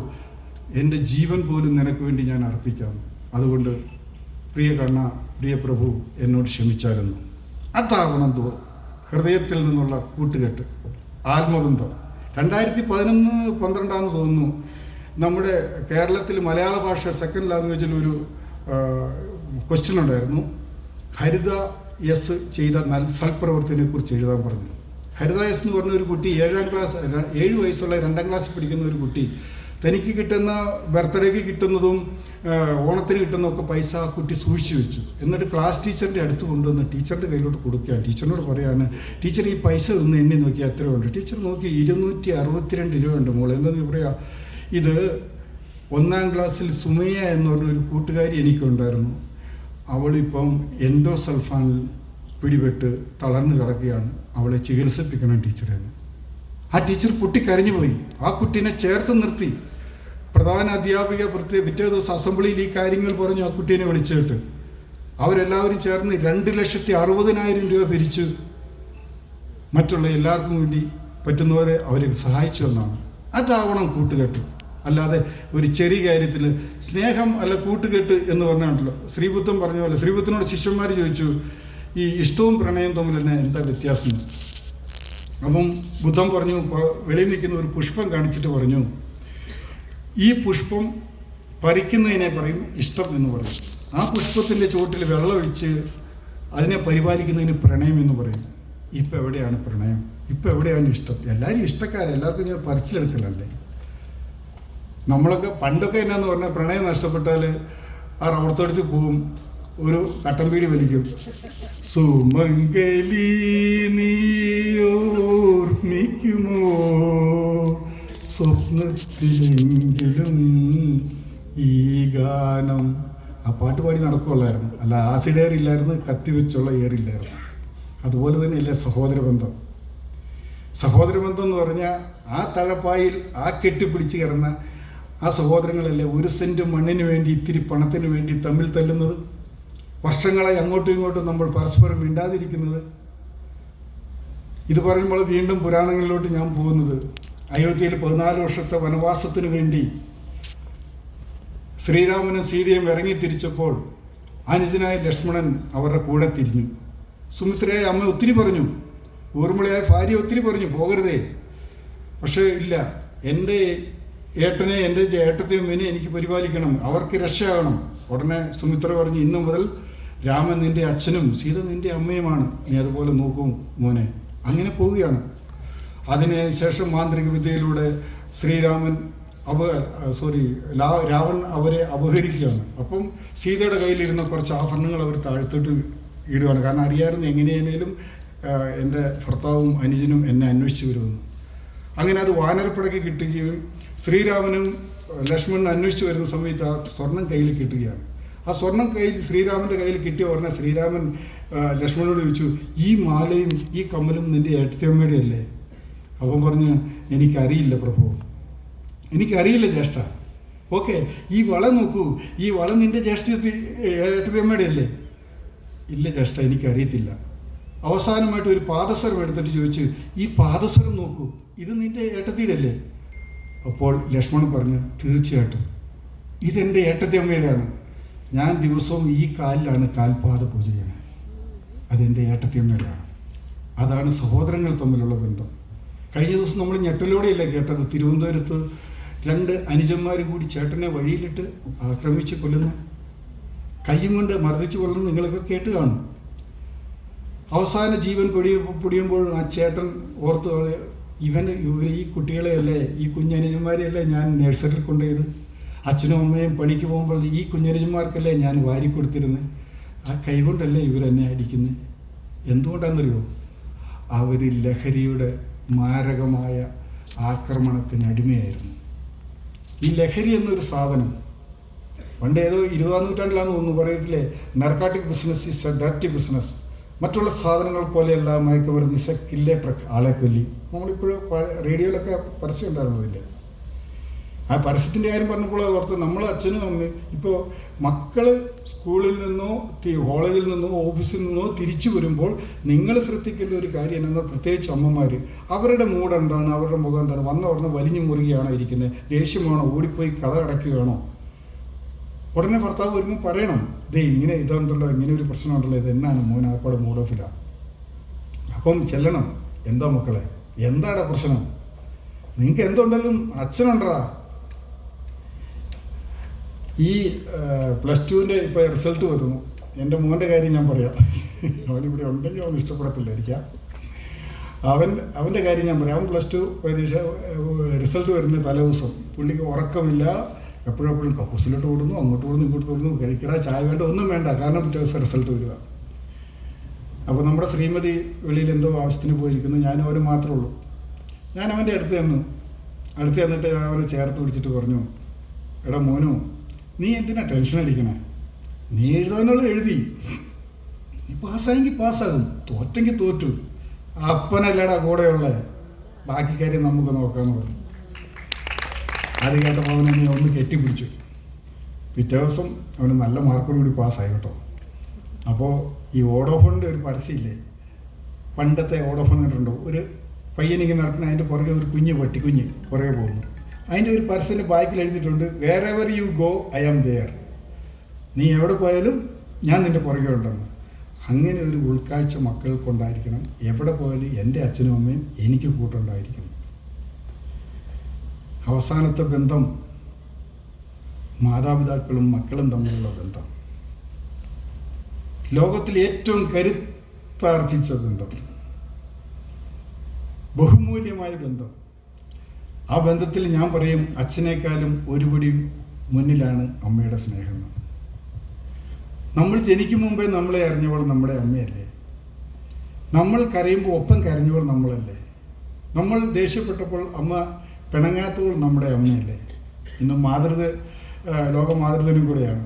എൻ്റെ ജീവൻ പോലും നിനക്ക് വേണ്ടി ഞാൻ അർപ്പിക്കാം. അതുകൊണ്ട് പ്രിയ കർണ, പ്രിയ പ്രഭു, എന്നോട് ക്ഷമിച്ചാലെന്ന്. അതാവണം ഹൃദയത്തിൽ നിന്നുള്ള കൂട്ടുകെട്ട്, ആത്മബന്ധം. 2011-12 തോന്നുന്നു, നമ്മുടെ കേരളത്തിൽ മലയാള ഭാഷ സെക്കൻഡ് ലാംഗ്വേജിൽ ഒരു ക്വസ്റ്റ്യൻ ഉണ്ടായിരുന്നു. ഹരിത എസ് ചെയ്ത സൽപ്രവൃത്തിനെ കുറിച്ച് എഴുതാൻ പറഞ്ഞു. ഹരിത എസ് എന്ന് പറഞ്ഞ ഒരു കുട്ടി 7 വയസ്സുള്ള 2ാം ക്ലാസ്സിൽ പഠിക്കുന്ന ഒരു കുട്ടി, തനിക്ക് കിട്ടുന്ന ബർത്ത്ഡേക്ക് കിട്ടുന്നതും ഓണത്തിന് കിട്ടുന്നതൊക്കെ പൈസ ആ കുട്ടി സൂക്ഷിച്ചു വെച്ചു. എന്നിട്ട് ക്ലാസ് ടീച്ചറിൻ്റെ അടുത്ത് കൊണ്ടുവന്ന് ടീച്ചറിൻ്റെ കയ്യിലോട്ട് കൊടുക്കുകയാണ്. ടീച്ചറിനോട് പറയാണ്, ടീച്ചർ ഈ പൈസ ഒന്ന് എണ്ണി നോക്കിയാൽ എത്രയുണ്ട്? ടീച്ചർ നോക്കി, 262 രൂപയുണ്ട് മോളെ. എന്താണെന്ന് പറയാ, ഇത് 1ാം ക്ലാസ്സിൽ സുമയ്യ എന്ന് പറഞ്ഞൊരു കൂട്ടുകാരി എനിക്കുണ്ടായിരുന്നു. അവളിപ്പം എൻഡോസൾഫാനിൽ പിടിപെട്ട് തളർന്നു കിടക്കുകയാണ്. അവളെ ചികിത്സിപ്പിക്കണം ടീച്ചറെന്ന്. ആ ടീച്ചർ പൊട്ടിക്കരഞ്ഞു പോയി. ആ കുട്ടീനെ ചേർത്ത് നിർത്തി. പ്രധാന അധ്യാപിക പിറ്റേ ദിവസം അസംബ്ലിയിൽ ഈ കാര്യങ്ങൾ പറഞ്ഞു ആ കുട്ടീനെ വിളിച്ചിട്ട് അവരെല്ലാവരും ചേർന്ന് 2,60,000 രൂപ പിരിച്ചു മറ്റുള്ള എല്ലാവർക്കും വേണ്ടി പറ്റുന്നവരെ അവരെ സഹായിച്ചു എന്നാണ്. അതാവണം കൂട്ടുകെട്ട്. അല്ലാതെ ഒരു ചെറിയ കാര്യത്തിൽ സ്നേഹം അല്ല കൂട്ടുകെട്ട് എന്ന് പറഞ്ഞാണല്ലോ. ശ്രീബുദ്ധൻ പറഞ്ഞ പോലെ, ശ്രീബുദ്ധനോട് ശിഷ്യന്മാർ ചോദിച്ചു, ഈ ഇഷ്ടവും പ്രണയവും തമ്മിൽ തന്നെ എന്താ വ്യത്യാസം? അപ്പം ബുദ്ധൻ പറഞ്ഞു, വെളിയിൽ നിൽക്കുന്ന ഒരു പുഷ്പം കാണിച്ചിട്ട് പറഞ്ഞു, ഈ പുഷ്പം പറിക്കുന്നതിനെ പറയും ഇഷ്ടം എന്ന് പറയും. ആ പുഷ്പത്തിൻ്റെ ചുവട്ടിൽ വെള്ളമൊഴിച്ച് അതിനെ പരിപാലിക്കുന്നതിന് പ്രണയം എന്ന് പറയും. ഇപ്പം എവിടെയാണ് പ്രണയം? ഇപ്പം എവിടെയാണ് ഇഷ്ടം? എല്ലാവരും ഇഷ്ടക്കാരെ, എല്ലാവർക്കും ഇങ്ങനെ പറിച്ചിലെടുക്കലല്ലേ. നമ്മളൊക്കെ പണ്ടൊക്കെ എന്നാന്ന് പറഞ്ഞാൽ പ്രണയം നഷ്ടപ്പെട്ടാൽ ആ റബ്ബർത്തോട്ടത്തിൽ പോവും, ഒരു കട്ടൻപീടി വലിക്കും. സുമംഗലി നീയോർമ്മിക്കുമോ സ്വപ്നത്തിലെങ്കിലും ഈ ഗാനം. ആ പാട്ട് പാടി നടക്കുകയുള്ളായിരുന്നു. അല്ല ആസിഡ് എയർ ഇല്ലായിരുന്നു, കത്തി വെച്ചുള്ള എയർ ഇല്ലായിരുന്നു. അതുപോലെ തന്നെയല്ലേ സഹോദരബന്ധം. സഹോദരബന്ധം എന്ന് പറഞ്ഞാൽ ആ തഴപ്പായിൽ ആ കെട്ടിപ്പിടിച്ച് കിടന്ന ആ സഹോദരങ്ങളല്ലേ 1 സെൻറ്റ് മണ്ണിന് വേണ്ടി, ഇത്തിരി പണത്തിന് വേണ്ടി തമ്മിൽ തല്ലുന്നത്, വർഷങ്ങളായി അങ്ങോട്ടും ഇങ്ങോട്ടും നമ്മൾ പരസ്പരം മിണ്ടാതിരിക്കുന്നത്. ഇത് പറയുമ്പോൾ വീണ്ടും പുരാണങ്ങളിലോട്ട് ഞാൻ പോകുന്നത്, അയോധ്യയിൽ 14 വർഷത്തെ വനവാസത്തിന് വേണ്ടി ശ്രീരാമനും സീതയും ഇറങ്ങിത്തിരിച്ചപ്പോൾ അനുജനായ ലക്ഷ്മണൻ അവരുടെ കൂടെ തിരിഞ്ഞു. സുമിത്രയായ അമ്മ ഒത്തിരി പറഞ്ഞു, ഊർമിളയായ ഭാര്യ ഒത്തിരി പറഞ്ഞു പോകരുതേ. പക്ഷേ ഇല്ല, എൻ്റെ ഏട്ടനെ, എൻ്റെ ഏട്ടത്തെയും മേനെ എനിക്ക് പരിപാലിക്കണം, അവർക്ക് രക്ഷയാകണം. ഉടനെ സുമിത്ര പറഞ്ഞു, ഇന്നു മുതൽ രാമൻ നിൻ്റെ അച്ഛനും സീത നിൻ്റെ അമ്മയുമാണ്, നീ അതുപോലെ നോക്കും മോനെ. അങ്ങനെ പോവുകയാണ്. അതിനുശേഷം മാന്ത്രിക വിദ്യയിലൂടെ ശ്രീരാമൻ രാവൺ അവരെ അപഹരിക്കുകയാണ്. അപ്പം സീതയുടെ കയ്യിലിരുന്ന കുറച്ച് ആഭരണങ്ങൾ അവർ താഴ്ത്തിട്ട് ഇടുകയാണ്. കാരണം അറിയാമായിരുന്നു എങ്ങനെയാണേലും എൻ്റെ ഭർത്താവും അനുജനും എന്നെ അന്വേഷിച്ച് വരുമെന്ന്. അങ്ങനെ അത് വാനരപ്പടയ്ക്ക് കിട്ടുകയും ശ്രീരാമനും ലക്ഷ്മണനും അന്വേഷിച്ച് വരുന്ന സമയത്ത് ആ സ്വർണം കയ്യിൽ കിട്ടുകയാണ്. ആ സ്വർണം ശ്രീരാമൻ്റെ കയ്യിൽ കിട്ടിയ ഉടനെ ശ്രീരാമൻ ലക്ഷ്മണനോട് ചോദിച്ചു, ഈ മാലയും ഈ കമ്മലും നിൻ്റെ ഏട്ടത്തിയമ്മയുടെ അല്ലേ? അവൻ പറഞ്ഞു, എനിക്കറിയില്ല പ്രഭു, എനിക്കറിയില്ല ജ്യേഷ്ഠ. ഓക്കെ, ഈ വള നോക്കൂ, ഈ വള നിൻ്റെ ഏട്ടത്തിയമ്മയുടെ അല്ലേ? ഇല്ല ജ്യേഷ്ഠ, എനിക്കറിയത്തില്ല. അവസാനമായിട്ട് ഒരു പാദസരം എടുത്തിട്ട് ചോദിച്ചു, ഈ പാദസരം നോക്കൂ, ഇത് നിൻ്റെ ഏട്ടത്തിയുടെ അല്ലേ? അപ്പോൾ ലക്ഷ്മണൻ പറഞ്ഞു, തീർച്ചയായിട്ടും ഇതെൻ്റെ ഏട്ടത്തിയമ്മയുടെയാണ്. ഞാൻ ദിവസവും ഈ കാലിലാണ് കാൽപാദ പൂജ ചെയ്യണത്. അതെൻ്റെ ഏട്ടത്തിയമ്മയുടെയാണ്. അതാണ് സഹോദരങ്ങൾ തമ്മിലുള്ള ബന്ധം. കഴിഞ്ഞ ദിവസം നമ്മൾ ഞെട്ടലോടെയല്ലേ കേട്ടത്, തിരുവനന്തപുരത്ത് 2 അനുജന്മാർ കൂടി ചേട്ടനെ വഴിയിലിട്ട് ആക്രമിച്ച് കൊല്ലുന്നു, കയ്യും കൊണ്ട് മർദ്ദിച്ച് കൊല്ലുന്നു. നിങ്ങളൊക്കെ കേട്ട് കാണും. അവസാന ജീവൻ പൊടിയുമ്പോൾ ആ ചേട്ടൻ ഓർത്ത്, ഇവർ ഈ കുട്ടികളെയല്ലേ, ഈ കുഞ്ഞനുജന്മാരെയല്ലേ ഞാൻ നഴ്സറിയിൽ കൊണ്ടുപോയത്, അച്ഛനും അമ്മയും പണിക്ക് പോകുമ്പോൾ ഈ കുഞ്ഞനുജന്മാർക്കല്ലേ ഞാൻ വാരി കൊടുത്തിരുന്നത്, ആ കൈകൊണ്ടല്ലേ ഇവരെന്നെ അടിക്കുന്നത്. എന്തുകൊണ്ടാണെന്നറിയോ? അവർ ലഹരിയുടെ മാരകമായ ആക്രമണത്തിന് അടിമയായിരുന്നു. ഈ ലഹരി എന്നൊരു സാധനം പണ്ട് ഏതോ 20-ാം നൂറ്റാണ്ടിലാണെന്ന് തോന്നുന്നു പറയത്തില്ലേ, narcotic business is a dirty business. മറ്റുള്ള സാധനങ്ങൾ പോലെയല്ല മയക്കുമരുന്ന് ഇസ് എ കില്ലർ ട്രക്ക്, ആളെ കൊല്ലി. നമ്മളിപ്പോഴും റേഡിയോയിലൊക്കെ പരസ്യം ഉണ്ടായിരുന്നതില്ലേ. ആ പരസ്യത്തിൻ്റെ കാര്യം പറഞ്ഞപ്പോൾ അത് ഓർത്ത്, നമ്മൾ അച്ഛനും അമ്മയും ഇപ്പോൾ മക്കൾ സ്കൂളിൽ നിന്നോ കോളേജിൽ നിന്നോ ഓഫീസിൽ നിന്നോ തിരിച്ചു വരുമ്പോൾ നിങ്ങൾ ശ്രദ്ധിക്കേണ്ട ഒരു കാര്യം എന്നാൽ, പ്രത്യേകിച്ച് അമ്മമാർ, അവരുടെ മൂഡ് എന്താണ്, അവരുടെ മുഖം എന്താണ്, വന്ന ഉടനെ വലിഞ്ഞു മുറുകയാണോ ഇരിക്കുന്നത്, ദേഷ്യമാണോ, ഓടിപ്പോയി കഥ അടയ്ക്കുകയാണോ? ഉടനെ ഭർത്താവ് വരുമ്പോൾ പറയണം, ഇങ്ങനെ ഇതുണ്ടല്ലോ, ഇങ്ങനെ ഒരു പ്രശ്നമുണ്ടല്ലോ, ഇത് എന്നാണ് മോൻ ആപ്പാട് മൂഡ് ഓഫിലാണ്. അപ്പം ചെല്ലണം, എന്താ മക്കളെ, എന്താടാ പ്രശ്നം, നിങ്ങൾക്ക് എന്തുണ്ടെങ്കിലും അച്ഛനുണ്ടടാ. ഈ +2-ൻ്റെ ഇപ്പോൾ റിസൾട്ട് വരുന്നു. എൻ്റെ മോൻ്റെ കാര്യം ഞാൻ പറയാം. അവനിവിടെ ഉണ്ടെങ്കിൽ അവൻ ഇഷ്ടപ്പെടത്തില്ലായിരിക്കാം. അവൻ്റെ കാര്യം ഞാൻ പറയാം. അവൻ +2 പരീക്ഷ റിസൾട്ട് വരുന്ന തലേദിവസം പുള്ളിക്ക് ഉറക്കമില്ല. എപ്പോഴെപ്പോഴും കക്കൂസിലോട്ട് ഓടുന്നു, അങ്ങോട്ട് ഓടുന്നു, ഇങ്ങോട്ട് ഓടുന്നു, കഴിക്കട ചായ വേണ്ട, ഒന്നും വേണ്ട, കാരണം പിറ്റേ ദിവസം റിസൾട്ട് വരിക. അപ്പോൾ നമ്മുടെ ശ്രീമതി വെളിയിൽ എന്തോ ആവശ്യത്തിന് പോയിരിക്കുന്നു, ഞാനും അവന് മാത്രമേ ഉള്ളൂ. ഞാൻ അവൻ്റെ അടുത്ത് ചെന്നിട്ട് അവനെ ചേർത്ത് പിടിച്ചിട്ട് പറഞ്ഞു, എടാ മോനു, നീ എന്തിനാ ടെൻഷൻ അടിക്കണേ, നീ എഴുതാനുള്ള എഴുതി, നീ പാസ്സായെങ്കിൽ പാസ്സാകും, തോറ്റെങ്കിൽ തോറ്റു, അപ്പനല്ലടാ കൂടെയുള്ളേ, ബാക്കി കാര്യം നമുക്ക് നോക്കാമെന്ന് പറഞ്ഞു. അത് കേട്ടപ്പോൾ അവനെ ഒന്ന് കെട്ടിപ്പിടിച്ചു. പിറ്റേ ദിവസം അവന് നല്ല മാർക്കോടുകൂടി പാസ്സായി കേട്ടോ. അപ്പോൾ ഈ വോഡോഫോണിൻ്റെ ഒരു പരസ്യമില്ലേ, പണ്ടത്തെ വോഡോഫോൺ കണ്ടിട്ടുണ്ടോ, ഒരു പയ്യനിങ്ങനെ നടക്കുന്ന, അതിൻ്റെ പുറകെ ഒരു പട്ടിക്കുഞ്ഞ് പുറകെ പോകുന്നു. അതിൻ്റെ ഒരു പരസ്യത്തിൻ്റെ ബാക്കിൽ എഴുതിയിട്ടുണ്ട്, wherever you go I am there, നീ എവിടെ പോയാലും ഞാൻ നിൻ്റെ പുറകെ ഉണ്ടെന്ന്. അങ്ങനെ ഒരു ഉൾക്കാഴ്ച മക്കൾക്കുണ്ടായിരിക്കണം. എവിടെ പോയാലും എൻ്റെ അച്ഛനും അമ്മയും എനിക്ക് കൂട്ടുണ്ടായിരിക്കണം. അവസാനത്തെ ബന്ധം മാതാപിതാക്കളും മക്കളും തമ്മിലുള്ള ബന്ധം, ലോകത്തിൽ ഏറ്റവും കരുത്താർജിച്ച ബന്ധം, ബഹുമൂല്യമായ ബന്ധം. ആ ബന്ധത്തിൽ ഞാൻ പറയും, അച്ഛനേക്കാളും ഒരുപടി മുന്നിലാണ് അമ്മയുടെ സ്നേഹം. നമ്മൾ ജനിക്കും മുമ്പേ നമ്മളെ അറിഞ്ഞവൾ നമ്മുടെ അമ്മയല്ലേ. നമ്മൾ കരയുമ്പോൾ ഒപ്പം കരഞ്ഞവൾ നമ്മളല്ലേ. നമ്മൾ ദേഷ്യപ്പെട്ടപ്പോൾ അമ്മ പിണങ്ങാത്തവൾ നമ്മുടെ അമ്മയല്ലേ. ഇന്ന് ലോക മാതൃദിനം കൂടെയാണ്.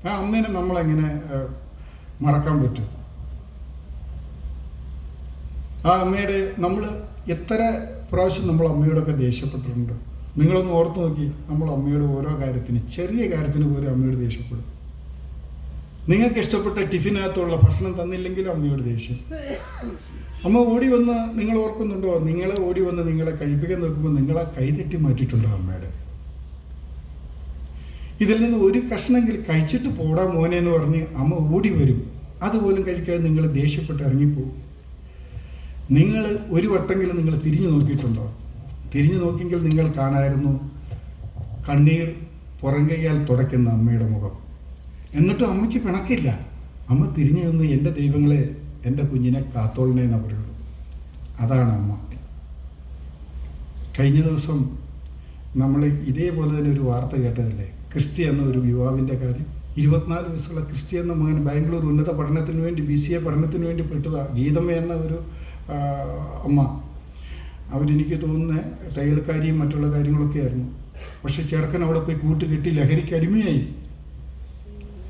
ആ അമ്മേനെ നമ്മളെങ്ങനെ മറക്കാൻ പറ്റും? ആ അമ്മയുടെ നമ്മൾ എത്ര പ്രാവശ്യം നമ്മൾ അമ്മയോടൊക്കെ ദേഷ്യപ്പെട്ടിട്ടുണ്ട്. നിങ്ങളൊന്ന് ഓർത്ത് നോക്കി, നമ്മൾ അമ്മയോട് ഓരോ കാര്യത്തിന്, ചെറിയ കാര്യത്തിന് പോലും അമ്മയോട് ദേഷ്യപ്പെടും. നിങ്ങൾക്ക് ഇഷ്ടപ്പെട്ട ടിഫിനകത്തുള്ള ഭക്ഷണം തന്നില്ലെങ്കിലും അമ്മയോട് ദേഷ്യം. അമ്മ ഓടി വന്ന്, നിങ്ങൾ ഓർക്കുന്നുണ്ടോ, നിങ്ങളെ ഓടി വന്ന് നിങ്ങളെ കഴിപ്പിക്കാൻ നോക്കുമ്പോൾ നിങ്ങളെ കൈതട്ടി മാറ്റിയിട്ടുണ്ടോ അമ്മയുടെ? ഇതിൽ നിന്ന് ഒരു കഷ്ണമെങ്കിലും കഴിച്ചിട്ട് പോടാ മോനെ എന്ന് പറഞ്ഞ് അമ്മ ഓടി വരും. അതുപോലും കഴിക്കാതെ നിങ്ങൾ ദേഷ്യപ്പെട്ട് ഇറങ്ങിപ്പോവും. നിങ്ങൾ ഒരു വട്ടെങ്കിലും നിങ്ങൾ തിരിഞ്ഞു നോക്കിയിട്ടുണ്ടോ? തിരിഞ്ഞു നോക്കിയെങ്കിൽ നിങ്ങൾ കാണായിരുന്നു കണ്ണീർ പുറങ്കൈയാൽ തുടയ്ക്കുന്ന അമ്മയുടെ മുഖം. എന്നിട്ടും അമ്മയ്ക്ക് പിണക്കില്ല. അമ്മ തിരിഞ്ഞു നിന്ന്, എൻ്റെ ദൈവങ്ങളെ, എൻ്റെ കുഞ്ഞിനെ കാത്തോളണേ എന്നാ പറയുള്ളൂ. അതാണ് അമ്മ. കഴിഞ്ഞ ദിവസം നമ്മൾ ഇതേപോലെ തന്നെ ഒരു വാർത്ത കേട്ടതല്ലേ, ക്രിസ്റ്റി എന്ന ഒരു യുവാവിൻ്റെ കാര്യം. 24 വയസ്സുള്ള ക്രിസ്റ്റി എന്ന മകൻ ബാംഗ്ലൂർ ഉന്നത പഠനത്തിന് വേണ്ടി, BCA പഠനത്തിന് വേണ്ടി പെട്ടതാണ്. ഗീതമ്മ എന്ന ഒരു അമ്മ. അവരെനിക്ക് തോന്നുന്ന തയ്യൽക്കാരിയും മറ്റുള്ള കാര്യങ്ങളൊക്കെ ആയിരുന്നു. പക്ഷെ ചെറുക്കൻ അവിടെ പോയി കൂട്ടുകെട്ടി ലഹരിക്ക് അടിമയായി.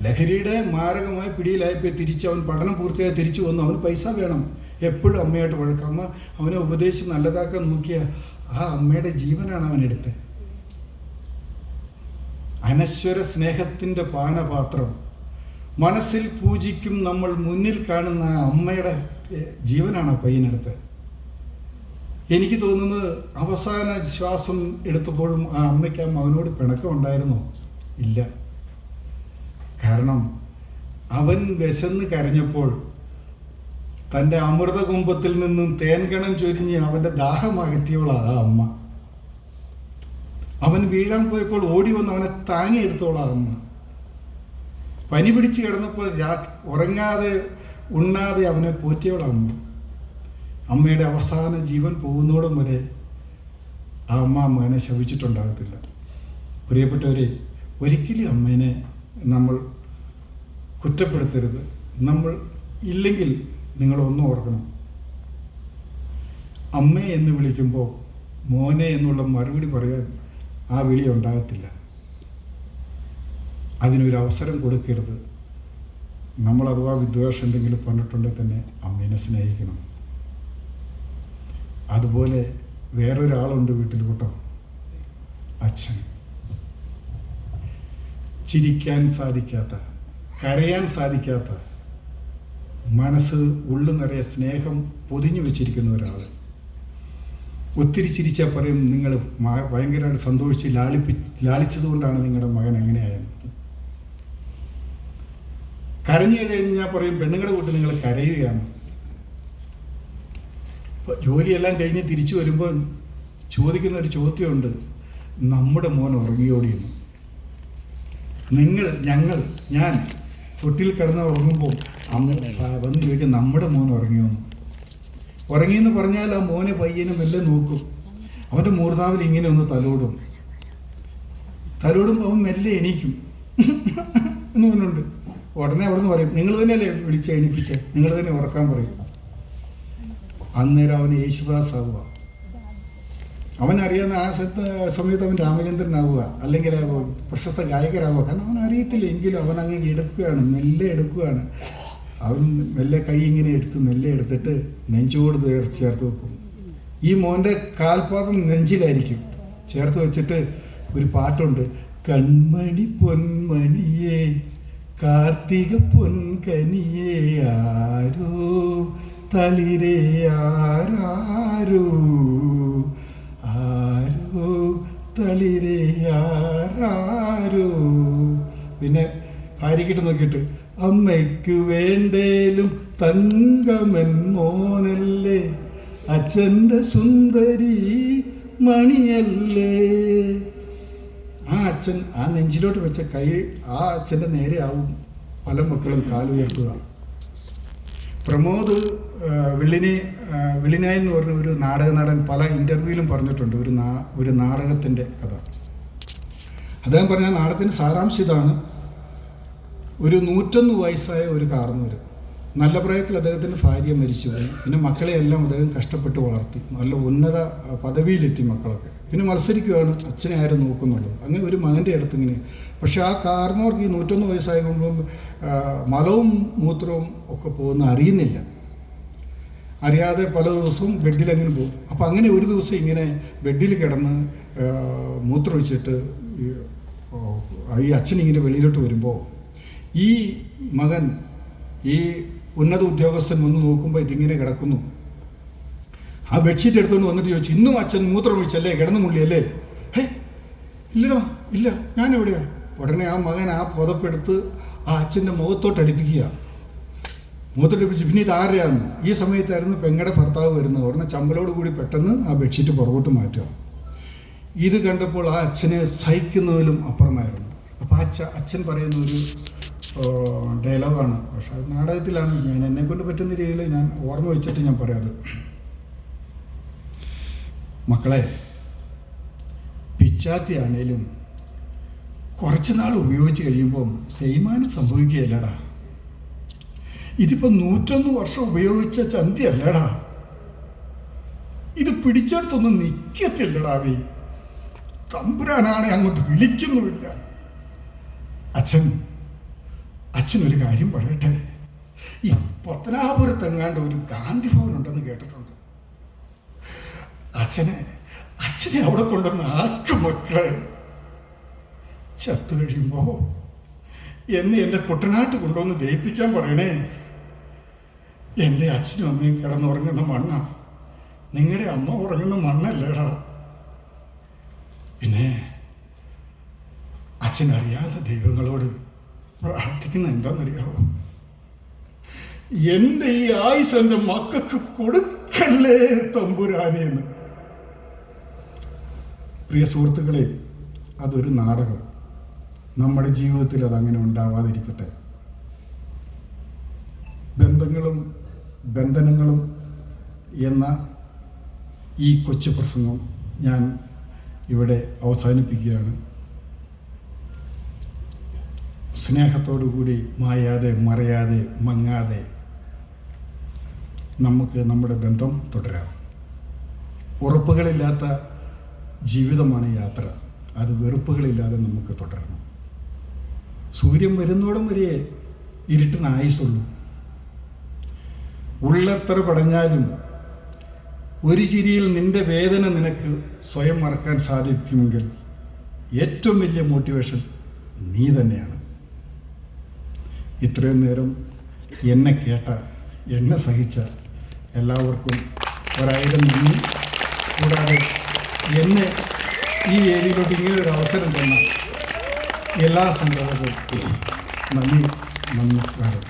ലഹരിയുടെ മാരകമായ പിടിയിലായപ്പോൾ അവൻ പഠനം പൂർത്തിയായി തിരിച്ചു വന്നു. അവന് പൈസ വേണം, എപ്പോഴും അമ്മയായിട്ട് വഴക്കം. അമ്മ അവനെ ഉപദേശിച്ച് നല്ലതാക്കാൻ നോക്കിയ ആ അമ്മയുടെ ജീവനാണ് അവനെടുത്തത്. അനശ്വര സ്നേഹത്തിൻ്റെ പാനപാത്രം മനസ്സിൽ പൂജിക്കും നമ്മൾ മുന്നിൽ കാണുന്ന അമ്മയുടെ ജീവനാണ് ആ പയ്യനെടുത്തത്. എനിക്ക് തോന്നുന്നത് അവസാന ശ്വാസം എടുത്തപ്പോഴും ആ അമ്മയ്ക്ക് ആ മകനോട് പിണക്കം ഉണ്ടായിരുന്നോ? ഇല്ല. കാരണം അവൻ വിശന്ന് കരഞ്ഞപ്പോൾ തൻ്റെ അമൃതകുംഭത്തിൽ നിന്നും തേൻകണം ചൊരിഞ്ഞ് അവൻ്റെ ദാഹം അകറ്റിയവളാ ആ അമ്മ. അവൻ വീഴാൻ പോയപ്പോൾ ഓടി വന്ന് അവനെ താങ്ങിയെടുത്തോളാ അമ്മ. പനി പിടിച്ച് കിടന്നപ്പോൾ ഉറങ്ങാതെ ഉണ്ണാതെ അവനെ പോറ്റിയവളാ അമ്മ. അമ്മയുടെ അവസാന ജീവൻ പോകുന്നോടും വരെ ആ അമ്മ മകനെ ശപിച്ചിട്ടുണ്ടാകത്തില്ല. പ്രിയപ്പെട്ടവരെ, ഒരിക്കലും അമ്മേനെ നമ്മൾ കുറ്റപ്പെടുത്തരുത്. നമ്മൾ ഇല്ലെങ്കിൽ നിങ്ങളൊന്നും ഓർക്കണം, അമ്മേ എന്ന് വിളിക്കുമ്പോൾ മോനെ എന്നുള്ള മറുപടി പറയാൻ ആ വിളി ഉണ്ടാകത്തില്ല. അതിനൊരു അവസരം കൊടുക്കരുത്. നമ്മൾ അഥവാ വിദ്വേഷം എന്തെങ്കിലും പറഞ്ഞിട്ടുണ്ടെങ്കിൽ തന്നെ അമ്മേനെ സ്നേഹിക്കണം. അതുപോലെ വേറൊരാളുണ്ട് വീട്ടിൽ കേട്ടോ, അച്ഛൻ. ചിരിക്കാൻ സാധിക്കാത്ത, കരയാൻ സാധിക്കാത്ത, മനസ്സ് ഉള്ളു നിറയെ സ്നേഹം പൊതിഞ്ഞു വെച്ചിരിക്കുന്ന ഒരാൾ. ഒത്തിരി ചിരിച്ചാൽ പറയും നിങ്ങൾ ഭയങ്കരമായിട്ട് സന്തോഷിച്ച് ലാളിച്ചതുകൊണ്ടാണ് നിങ്ങളുടെ മകൻ എങ്ങനെയായെന്ന്. കരഞ്ഞു കഴിഞ്ഞാൽ പറയും പെണ്ണുങ്ങളുടെ കൂട്ടി നിങ്ങൾ കരയുകയാണ്. ജോലിയെല്ലാം കഴിഞ്ഞ് തിരിച്ചു വരുമ്പോൾ ചോദിക്കുന്ന ഒരു ചോദ്യമുണ്ട്, നമ്മുടെ മോൻ ഉറങ്ങിയോടിയെന്ന്. ഞാൻ തൊട്ടിൽ കിടന്ന് ഉറങ്ങുമ്പോൾ അമ്മ വന്ന് ചോദിക്കും നമ്മുടെ മോൻ ഉറങ്ങിയോന്ന്. ഉറങ്ങിയെന്ന് പറഞ്ഞാൽ ആ മോനെ പയ്യനും എല്ലാം നോക്കും. അവൻ്റെ മൂർധാവിൽ ഇങ്ങനെ ഒന്ന് തലോടും അവൻ മെല്ലെ എണീക്കും എന്ന് പറഞ്ഞുണ്ട്. ഉടനെ അവിടെ നിന്ന് പറയും നിങ്ങൾ തന്നെയല്ലേ വിളിച്ച് എണീപ്പിച്ചേ, നിങ്ങൾ തന്നെ ഉറക്കാൻ പറയും. അന്നേരം അവന് യേശുദാസ് ആവുക. അവനറിയാവുന്ന ആ സമയത്ത് അവൻ രാമചന്ദ്രനാവുക, അല്ലെങ്കിൽ പ്രശസ്ത ഗായകരാവുക. കാരണം അവൻ അറിയത്തില്ല, എങ്കിലും അവൻ അങ്ങ് എടുക്കുകയാണ്, മെല്ലെ എടുക്കുകയാണ്. അവൻ മെല്ലെ കൈ ഇങ്ങനെ മെല്ലെ എടുത്തിട്ട് നെഞ്ചോട് ചേർത്ത് വെക്കും. ഈ മോൻ്റെ കാൽപാദം നെഞ്ചിലായിരിക്കും. ചേർത്ത് വെച്ചിട്ട് ഒരു പാട്ടുണ്ട്, കൺമണി പൊന്മണിയേ കാർത്തിക പൊൻകനിയേ ആരോ തളിരേ ആരാരോ ആരോ തളിരേ ആരാരോ. പിന്നെ ഭാര്യക്കിട്ട് നോക്കിയിട്ട് അമ്മയ്ക്കു വേണ്ടേലും തങ്കമൻ മോനല്ലേ, അച്ഛൻ്റെ സുന്ദരി മണിയല്ലേ. ആ അച്ഛൻ ആ നെഞ്ചിലോട്ട് വെച്ച കൈ ആ അച്ഛൻ്റെ നേരെ ആവും പല മക്കളും കാലുയർത്തുക. പ്രമോദ് വെള്ളിനായി എന്ന് പറഞ്ഞ ഒരു നാടക നടൻ പല ഇൻ്റർവ്യൂവിലും പറഞ്ഞിട്ടുണ്ട് ഒരു നാടകത്തിൻ്റെ കഥ. അദ്ദേഹം പറഞ്ഞ നാടകത്തിൻ്റെ സാരാംശം ഇതാണ്. ഒരു 101 വയസ്സായ ഒരു കാർന്നവർ, നല്ല പ്രായത്തിൽ അദ്ദേഹത്തിൻ്റെ ഭാര്യ മരിച്ചുപോയി. പിന്നെ മക്കളെയെല്ലാം അദ്ദേഹം കഷ്ടപ്പെട്ട് വളർത്തി, നല്ല ഉന്നത പദവിയിലെത്തി മക്കളൊക്കെ. പിന്നെ മത്സരിക്കുകയാണ് അച്ഛനെ ആരും നോക്കുന്നുള്ളത്. അങ്ങനെ ഒരു മകൻ്റെ അടുത്ത് ഇങ്ങനെ. പക്ഷെ ആ കാർന്നവർക്ക് ഈ 101 വയസ്സായതുകൊണ്ട് മലവും മൂത്രവും ഒക്കെ പോകുന്ന അറിയുന്നില്ല. അറിയാതെ പല ദിവസവും ബെഡിലങ്ങനെ പോകും. അപ്പോൾ അങ്ങനെ ഒരു ദിവസം ഇങ്ങനെ ബെഡിൽ കിടന്ന് മൂത്രമൊഴിച്ചിട്ട് ഈ അച്ഛനിങ്ങനെ വെളിയിലോട്ട് വരുമ്പോൾ ഈ മകൻ, ഈ ഉന്നത ഉദ്യോഗസ്ഥൻ വന്ന് നോക്കുമ്പോൾ ഇതിങ്ങനെ കിടക്കുന്നു. ആ ബെഡ്ഷീറ്റ് എടുത്തുകൊണ്ട് വന്നിട്ട് ചോദിച്ചു, ഇന്നും അച്ഛൻ മൂത്രമൊഴിച്ചല്ലേ, കിടന്നു മുള്ളിയല്ലേ? ഇല്ലടോ, ഇല്ല, ഞാൻ എവിടെയാ? ഉടനെ ആ മകൻ ആ പുതപ്പെടുത്ത് ആ അച്ഛൻ്റെ മുഖത്തോട്ടടിപ്പിക്കുക. മുഖത്തോട്ടടിപ്പിച്ച് പിന്നെ ഇത് ആരെയാന്ന്. ഈ സമയത്തായിരുന്നു പെങ്ങളുടെ ഭർത്താവ് വരുന്നത്. ഉടനെ ചമ്പലോട് കൂടി പെട്ടെന്ന് ആ ബെഡ്ഷീറ്റ് പുറകോട്ട് മാറ്റുക. ഇത് കണ്ടപ്പോൾ ആ അച്ഛനെ സഹിക്കുന്നതിലും അപ്പുറമായിരുന്നു. അപ്പോൾ അച്ഛൻ പറയുന്ന ഒരു ഡയലോഗാണ്, പക്ഷെ അത് നാടകത്തിലാണ്. ഞാൻ എന്നെക്കൊണ്ട് പറ്റുന്ന രീതിയിൽ ഞാൻ ഓർമ്മ വെച്ചിട്ട് ഞാൻ പറയാത്. മക്കളെ, പിച്ചാത്തിയാണേലും കുറച്ച് നാൾ ഉപയോഗിച്ച് കഴിയുമ്പം തേയ്മാനം സംഭവിക്കുകയല്ലടാ. ഇതിപ്പോൾ 101 വർഷം ഉപയോഗിച്ച ചന്തിയല്ലടാ. ഇത് പിടിച്ചെടുത്തൊന്നും നിൽക്കത്തില്ലടാവേ. തമ്പുരാനാണെ അങ്ങോട്ട് വിളിക്കുന്നുമില്ല. അച്ഛനൊരു കാര്യം പറയട്ടെ. ഈ പത്തനാപുരത്തെങ്ങാണ്ട് ഒരു ഗാന്ധി ഭവൻ ഉണ്ടെന്ന് കേട്ടിട്ടുണ്ട്. അച്ഛനെ അവിടെ കൊണ്ടുവന്ന് ആക്കും മക്കളെ. ചത്തു കഴിയുമ്പോൾ എൻ്റെ കുട്ടനാട്ട് കൊണ്ടുവന്ന് ദയിപ്പിക്കാൻ പറയണേ. എൻ്റെ അച്ഛനും അമ്മയും കിടന്നുറങ്ങുന്ന മണ്ണ, നിങ്ങളുടെ അമ്മ ഉറങ്ങുന്ന മണ്ണല്ലേടാ. പിന്നെ അച്ഛനറിയാത്ത ദൈവങ്ങളോട് പ്രാർത്ഥിക്കുന്ന എന്താണെന്നറിയാവോ? എൻ്റെ ഈ ആയുസ് എൻ്റെ മക്കൾക്ക് കൊടുക്കല്ലേ തമ്പുരാനെന്ന്. പ്രിയ സുഹൃത്തുക്കളെ, അതൊരു നാടകം. നമ്മുടെ ജീവിതത്തിൽ അതങ്ങനെ ഉണ്ടാവാതിരിക്കട്ടെ. ബന്ധങ്ങളും ബന്ധനങ്ങളും എന്ന ഈ കൊച്ചു പ്രസംഗം ഞാൻ ഇവിടെ അവസാനിപ്പിക്കുകയാണ്. സ്നേഹത്തോടുകൂടി മായാതെ മറയാതെ മങ്ങാതെ നമുക്ക് നമ്മുടെ ബന്ധം തുടരാം. ഉറപ്പുകളില്ലാത്ത ജീവിതമാണ് യാത്ര. അത് വെറുപ്പുകളില്ലാതെ നമുക്ക് തുടരണം. സൂര്യൻ വരുന്നോടം വരെ ഇരുട്ടിന് ആയുസുള്ളൂ. ഉള്ളെത്ര പടഞ്ഞാലും ഒരു ചിരിയിൽ നിന്റെ വേദന നിനക്ക് സ്വയം മറക്കാൻ സാധിക്കുമെങ്കിൽ ഏറ്റവും വലിയ മോട്ടിവേഷൻ നീ തന്നെയാണ്. ഇത്രയും നേരം എന്നെ കേട്ട, എന്നെ സഹിച്ച എല്ലാവർക്കും 1000 നന്ദി. കൂടാതെ എന്നെ ഈ ഏരിയയിലോട്ട് ഇങ്ങനെ ഒരു അവസരം തന്ന എല്ലാ സംഘടനകൾക്കും നന്ദി, നമസ്കാരം.